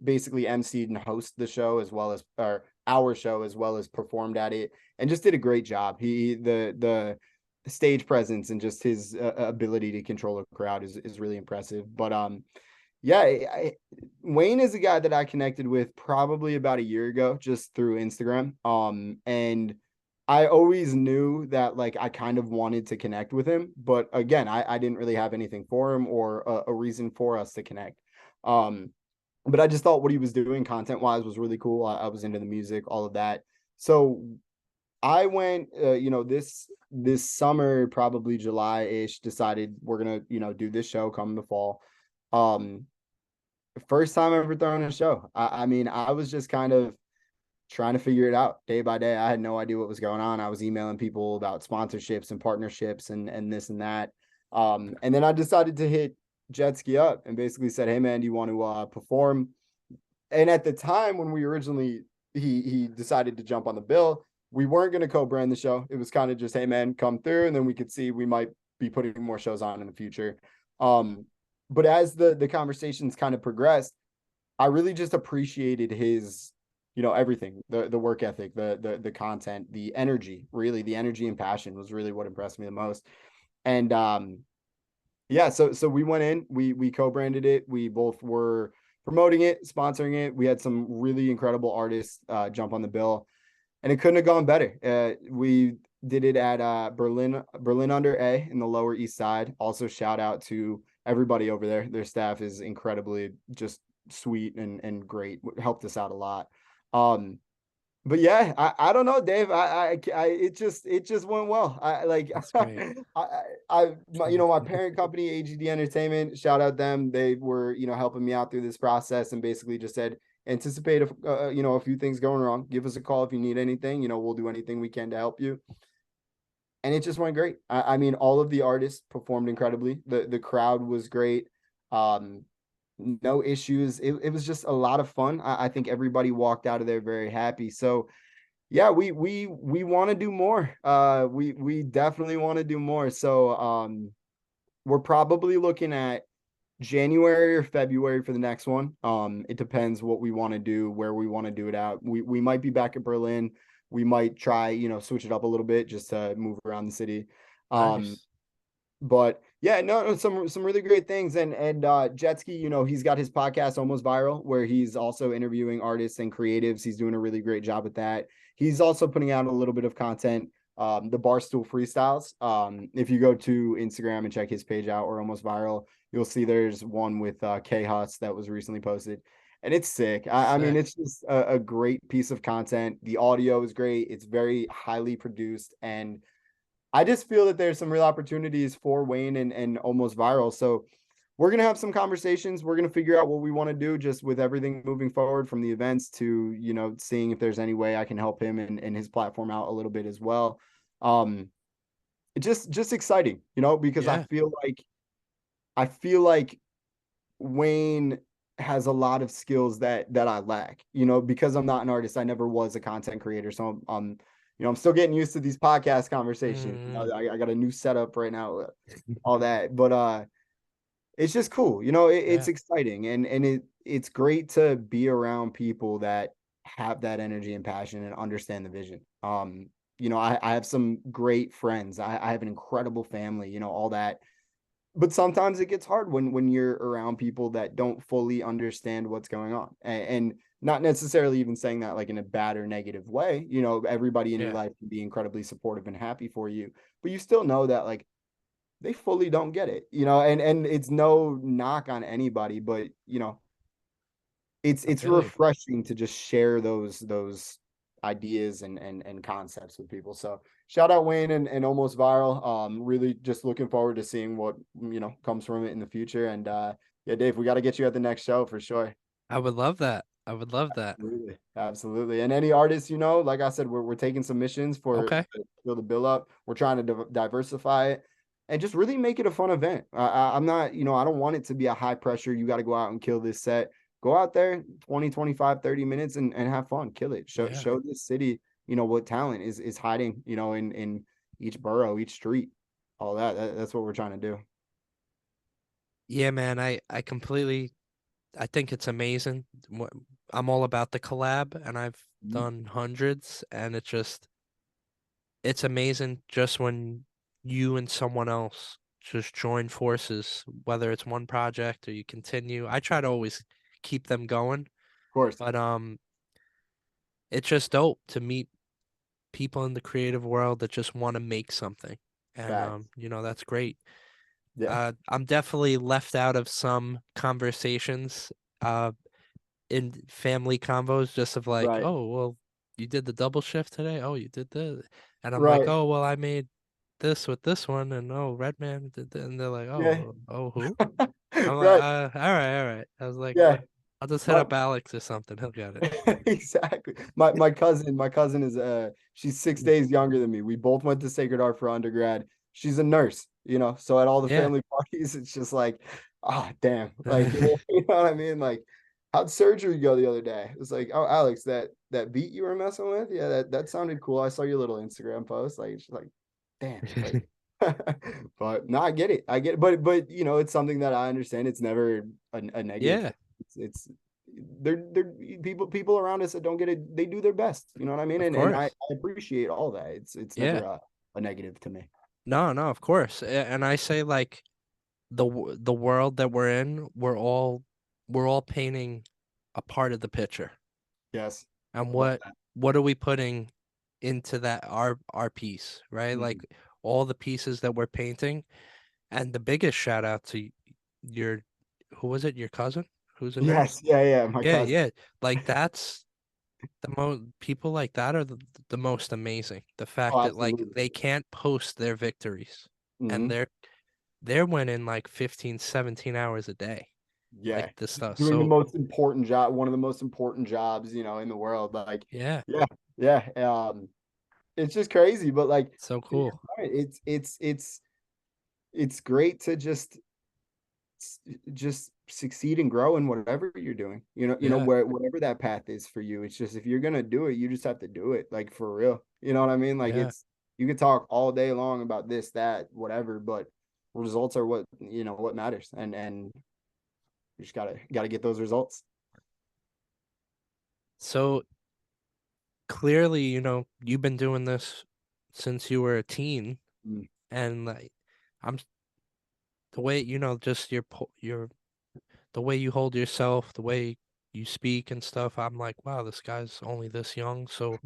basically emceed and hosted the show as well as, or our show, as well as performed at it, and just did a great job. The stage presence and just his ability to control a crowd is really impressive. But Yeah, Wayne is a guy that I connected with probably about a year ago, just through Instagram. And I always knew that like I kind of wanted to connect with him, but again, I didn't really have anything for him or a reason for us to connect. Um, but I just thought what he was doing content wise was really cool. I was into the music, all of that. So I went, this summer, probably July ish, decided we're gonna, do this show come the fall. Um, First time ever throwing a show. I mean, I was just kind of trying to figure it out day by day. I had no idea what was going on. I was emailing people about sponsorships and partnerships and this and that. And then I decided to hit Jet Ski up and basically said, "Hey man, do you want to perform?" And at the time when we originally he decided to jump on the bill, we weren't going to co-brand the show. It was kind of just, "Hey man, come through," and then we could see we might be putting more shows on in the future. Um, but as the conversations kind of progressed, I really just appreciated his, everything, the work ethic, the content, the energy, really the energy and passion was really what impressed me the most. And yeah, so we went in, we co-branded it. We both were promoting it, sponsoring it. We had some really incredible artists jump on the bill, and it couldn't have gone better. We did it at Berlin Under A in the Lower East Side. Also, shout out to everybody over there. Their staff is incredibly just sweet and great. Helped us out a lot. Um, but yeah, I don't know, Dave. It just went well. I like That's great. my parent company, AGD Entertainment. Shout out them. They were helping me out through this process and basically just said anticipate a few things going wrong. Give us a call if you need anything. We'll do anything we can to help you. And it just went great. I mean, all of the artists performed incredibly. The crowd was great. Um, no issues. It was just a lot of fun. I think everybody walked out of there very happy. So yeah, we want to do more. We definitely want to do more. So we're probably looking at January or February for the next one. It depends what we want to do, where we want to do it out. We might be back at Berlin. We might try, switch it up a little bit just to move around the city. Um, Nice. but yeah, no, some really great things. And Jetski, he's got his podcast Almost Viral, where he's also interviewing artists and creatives. He's doing a really great job with that. He's also putting out a little bit of content, the Barstool Freestyles. If you go to Instagram and check his page out, or Almost Viral, you'll see there's one with K Huss that was recently posted. And it's sick. I mean, Sick. it's just a great piece of content. The audio is great. It's very highly produced, and I just feel that there's some real opportunities for Wayne and Almost Viral. So we're gonna have some conversations. We're gonna figure out what we want to do just with everything moving forward, from the events to seeing if there's any way I can help him and his platform out a little bit as well. Um, it's just exciting, because Yeah. I feel like Wayne has a lot of skills that I lack, because I'm not an artist. I never was a content creator. So I'm still getting used to these podcast conversations. Mm, I got a new setup right now, all that. But it's just cool. It's yeah. exciting, and it's great to be around people that have that energy and passion and understand the vision. I have some great friends. I have an incredible family, all that, but sometimes it gets hard when you're around people that don't fully understand what's going on, and not necessarily even saying that like in a bad or negative way. Everybody in your Yeah. life can be incredibly supportive and happy for you, but you still know that like they fully don't get it, and it's no knock on anybody, but I it's feel you. refreshing to just share those ideas and concepts with people. So shout out Wayne and Almost Viral. Really just looking forward to seeing what comes from it in the future. And yeah, Dave, we got to get you at the next show for sure. I would love that. I would love that. Absolutely. Absolutely. And any artists, like I said, we're taking submissions for Okay. to fill the bill up. We're trying to diversify it and just really make it a fun event. I'm not, I don't want it to be a high pressure. You got to go out and kill this set. Go out there 20, 25, 30 minutes and have fun. Kill it. Show Yeah. show this city, what talent is hiding, in each borough, each street, all that's what we're trying to do. Yeah, man. I completely. I think it's amazing. I'm all about the collab, and I've Mhm. done hundreds, and it's amazing just when you and someone else just join forces, whether it's one project or you continue. I try to always keep them going, Of course. but it's just dope to meet people in the creative world that just want to make something. And Facts. that's great. Yeah. I'm definitely left out of some conversations uh in family combos just of like, Right. oh, well, you did the double shift today. Oh, you did this. And I'm like, Right. oh, well, I made this with this one and oh, Redman did that. And they're like, Yeah. oh, who? I'm like, Right. all right, all right. I was like, Yeah. I'll just hit My up Alex or something. He'll get it. exactly. My cousin is she's 6 days younger than me. We both went to Sacred Heart for undergrad. She's a nurse, so at all the Yeah. family parties, it's just like, oh damn. Like, you know what I mean? Like, how'd surgery go the other day? It's like, oh Alex, that beat you were messing with? Yeah, that sounded cool. I saw your little Instagram post. Like, she's like, damn, like but no, I get it. I get it. But it's something that I understand. It's never a negative Yeah, thing. It's they're people around us that don't get it, they do their best, you know what I mean, of and I course. appreciate all that. It's never Yeah. a negative to me. No, no, of course. And I say like the world that we're in, we're all painting a part of the picture. Yes, And I love what are we putting into that our piece, right? that. Like all the pieces that we're painting. And the biggest shout out to your who was it? Your cousin who's a nurse? Yes, yeah, my Yeah, cousin. yeah. Like that's the most people like that are the most amazing. The Oh, fact that like absolutely. they can't post their victories and Hmm. they're winning like 15, 17 hours a day. Like Yeah, this stuff. doing the So most important job, one of the most important jobs, in the world, like, yeah, yeah, yeah. It's just crazy, but like, so to your cool. point, it's great to just succeed and grow in whatever you're doing. Yeah, Whatever that path is for you. It's just, if you're gonna do it, you just have to do it, like, for real. You know what I mean? Like, yeah. you could talk all day long about this, that, whatever, but results are what matters, and you just gotta get those results. So clearly, you've been doing this since you were a teen, Mm, and like I'm the way just your the way you hold yourself, the way you speak and stuff. I'm like, wow, this guy's only this young. So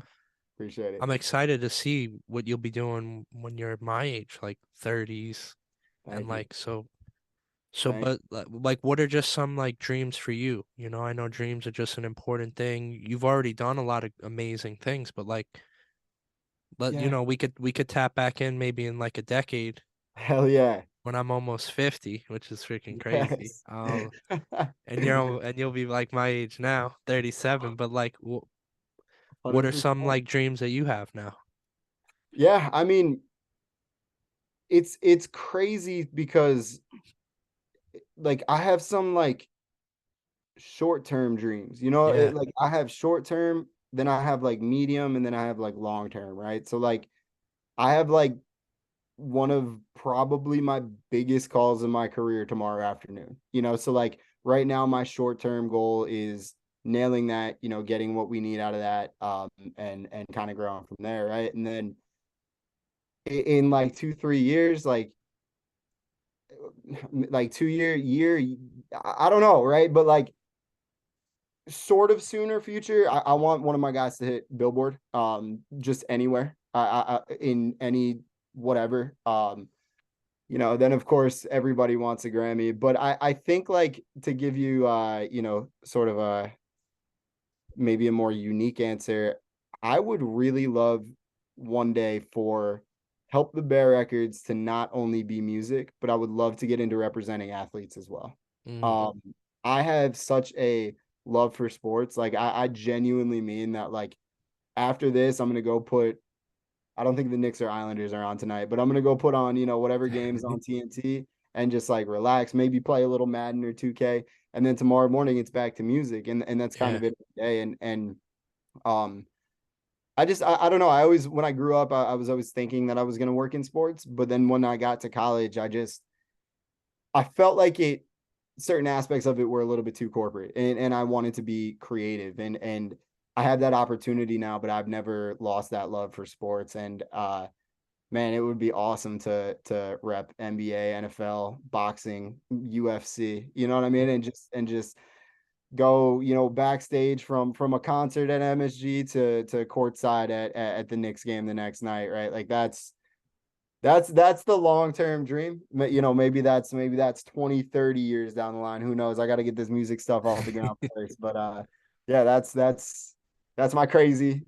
appreciate it. I'm excited to see what you'll be doing when you're my age, like 30s, and Thank you. like so. Thank But like, what are just some like dreams for you? I know dreams are just an important thing. You've already done a lot of amazing things, but like, Yeah. we could tap back in maybe in like a decade Hell yeah. when I'm almost 50, which is freaking crazy. Yes. And you'll be like my age now, 37. But like, what are some 100%. like dreams that you have now? Yeah, I mean, it's crazy because, like, I have some, like, short-term dreams. Yeah, Like, I have short-term, then I have, like, medium, and then I have, like, long-term, right? So, like, I have, like, one of probably my biggest calls in my career tomorrow afternoon. So, like, right now my short-term goal is nailing that, getting what we need out of that, and kind of growing from there, right? And then in like 2 3 years, like 2 year, I don't know, right? But like, sort of sooner future, I want one of my guys to hit Billboard, just anywhere, in any whatever. Then of course everybody wants a Grammy, but I think, like, to give you sort of a maybe a more unique answer, I would really love one day for Help the Bear Records to not only be music, but I would love to get into representing athletes as well. mm, Um, I have such a love for sports. Like, I genuinely mean that. Like, after this, I'm gonna go put. I don't think the Knicks or Islanders are on tonight, but I'm gonna go put on whatever games on TNT and just, like, relax. Maybe play a little Madden or 2K, and then tomorrow morning it's back to music, and that's kind yeah, of it for the day. And um, I don't know. I always, when I grew up, I was always thinking that I was gonna work in sports, but then when I got to college, I felt like certain aspects of it were a little bit too corporate, and I wanted to be creative, and I have that opportunity now, but I've never lost that love for sports. And Man, it would be awesome to rep NBA, NFL, boxing, UFC. You know what I mean? And just go, backstage from a concert at MSG to courtside at the Knicks game the next night, right? Like that's the long-term dream. Maybe that's 20, 30 years down the line. Who knows? I got to get this music stuff off the ground first. But yeah, that's my crazy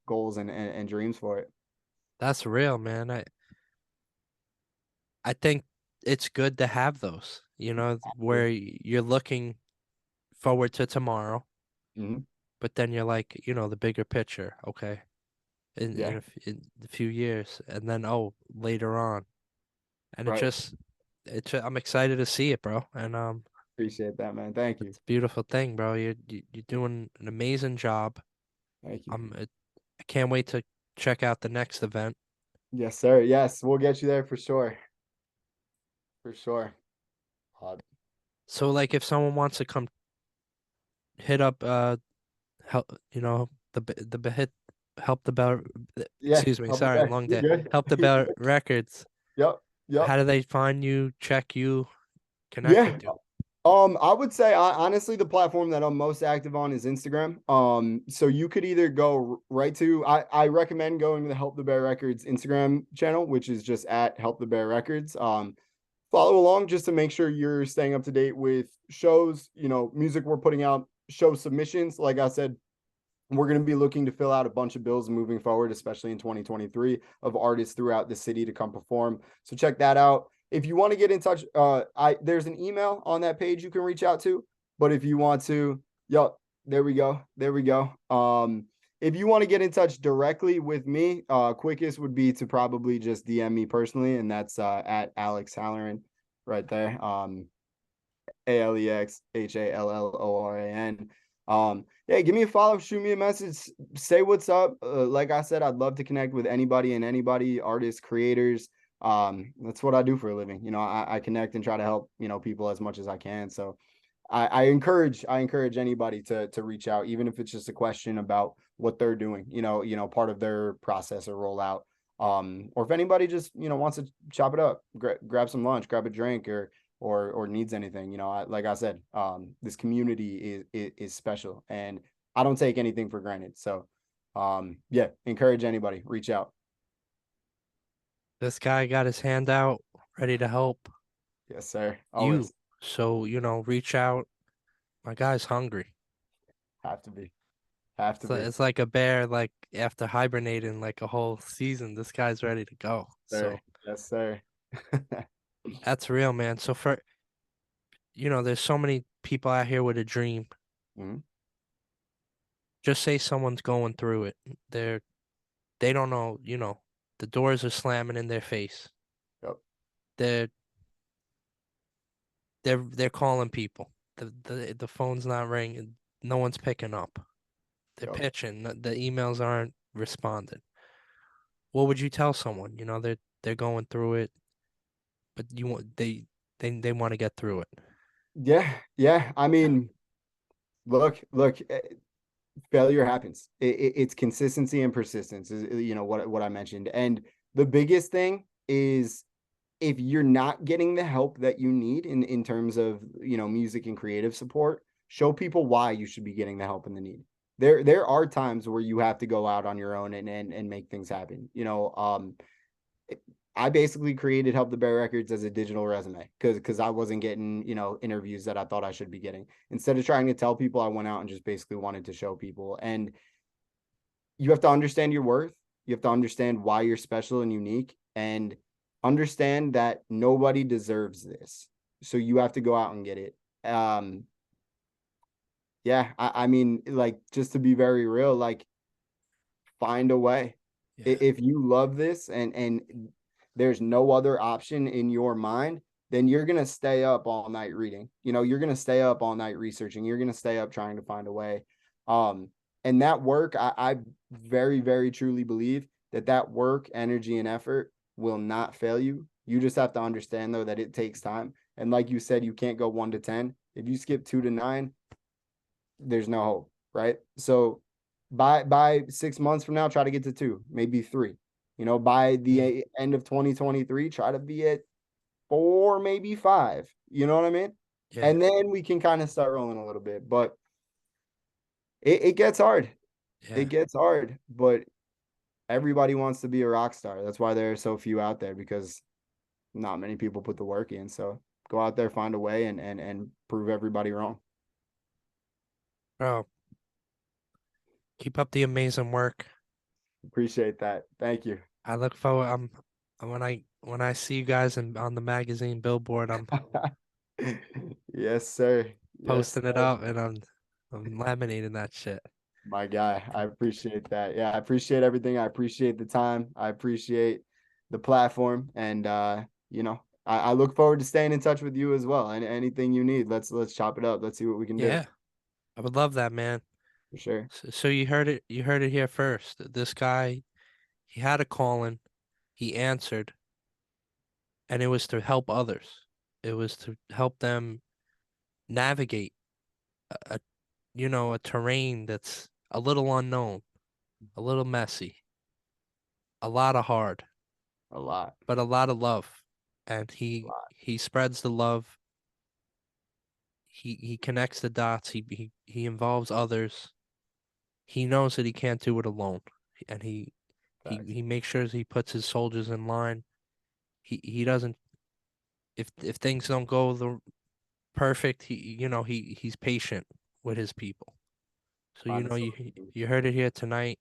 goals and dreams for it. That's real, man. I think it's good to have those, where you're looking forward to tomorrow, Mhm. but then you're like, the bigger picture, okay, Yeah, in a few years, and then later on, and right. I'm excited to see it, bro, and Appreciate that, man. Thank you. it's a beautiful thing, bro. You're doing an amazing job. Thank you. I can't wait to check out the next event. Yes, sir. Yes, we'll get you there for sure. For sure. Uh, So, like, if someone wants to come hit up, help, hit help the bell. yeah, Excuse me, I'll be sorry, back. long You're day. good. Help the You're bell good. records. Yep. Yep. How do they find you, check you, connect Yeah. with you? I would say honestly the platform that I'm most active on is Instagram. So you could either go right to I recommend going to the Help the Bear Records Instagram channel, which is just at Help the Bear Records. Follow along just to make sure you're staying up to date with shows, music we're putting out, show submissions. Like I said, we're going to be looking to fill out a bunch of bills moving forward, especially in 2023, of artists throughout the city to come perform. So check that out. If you want to get in touch, there's an email on that page you can reach out to. But if you want to, yep, there we go. There we go. If you want to get in touch directly with me, quickest would be to probably just DM me personally, and that's at Alex Halloran right there. AlexHalloran. Yeah, give me a follow, shoot me a message, say what's up. Like I said, I'd love to connect with anybody and anybody, artists, creators. That's what I do for a living. I connect and try to help, people as much as I can. So I encourage anybody to reach out, even if it's just a question about what they're doing, part of their process or rollout. Or if anybody just, wants to chop it up, grab some lunch, grab a drink, or needs anything, like I said, this community is special, and I don't take anything for granted. So, yeah, encourage anybody, reach out. This guy got his hand out, ready to help Yes, sir. you. Always So, reach out. My guy's hungry. have to be, have to So be, it's like a bear, like after hibernating like a whole season, this guy's ready to go. sir. So Yes, sir. that's real, man. So there's so many people out here with a dream. Mhm. Just say someone's going through it. They don't know, the doors are slamming in their face. Yep, They're they're calling people. The phone's not ringing. No one's picking up. They're yep. pitching. The emails aren't responding. What would you tell someone? They're going through it, but you want they want to get through it. Yeah, yeah. I mean, look. Failure happens. It's consistency and persistence is what I mentioned. And the biggest thing is if you're not getting the help that you need in terms of music and creative support, show people why you should be getting the help and the need. There are times where you have to go out on your own and make things happen. I basically created Help the Bear Records as a digital resume because I wasn't getting, interviews that I thought I should be getting. Instead of trying to tell people, I went out and just basically wanted to show people. And you have to understand your worth. You have to understand why you're special and unique, and understand that nobody deserves this. So you have to go out and get it. Yeah, I mean, like, just to be very real, like, find a way. Yeah. If you love this and there's no other option in your mind, then you're gonna stay up all night reading. You're gonna stay up all night researching. You're gonna stay up trying to find a way. Um, and that work, I very, very truly believe that work, energy, and effort will not fail you. You just have to understand though that it takes time. And like you said, you can't go 1 to 10. If you skip 2 to 9, there's no hope, right? So by 6 months from now, try to get to 2, maybe 3. You know, by Yeah. the end of 2023, try to be at 4, maybe 5. You know what I mean? Yeah. And then we can kind of start rolling a little bit. But it gets hard. It Yeah. gets hard. But everybody wants to be a rock star. That's why there are so few out there because not many people put the work in. So go out there, find a way, and prove everybody wrong. Bro, keep up the amazing work. Appreciate that. Thank you. I look forward. When I see you guys on the magazine billboard, I'm Yes, sir. Yes, posting it sir. up and I'm laminating that shit. My guy. I appreciate that. Yeah, I appreciate everything. I appreciate the time. I appreciate the platform. And I look forward to staying in touch with you as well. And anything you need, let's chop it up. Let's see what we can do. Yeah, I would love that, man. For sure. So you heard it here first. This guy, he had a calling, he answered, and it was to help others. It was to help them navigate a a terrain that's a little unknown, a little messy, a lot of hard, A lot. but a lot of love. And A lot. he spreads the love. He connects the dots. He involves others. He knows that he can't do it alone, and Facts. he makes sure he puts his soldiers in line. He doesn't if things don't go the perfect, he's patient with his people. So Find a solution. you heard it here tonight.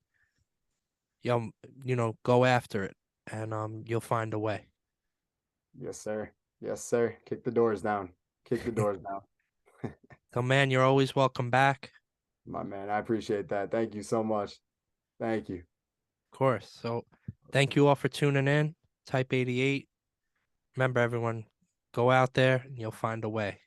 Go after it, and you'll find a way. Yes, sir. Yes, sir. Kick the doors down. Kick the doors down. So man, you're always welcome back. My man, I appreciate that. Thank you so much. Thank you. Of course. So thank you all for tuning in. Type 88. Remember everyone, go out there and you'll find a way.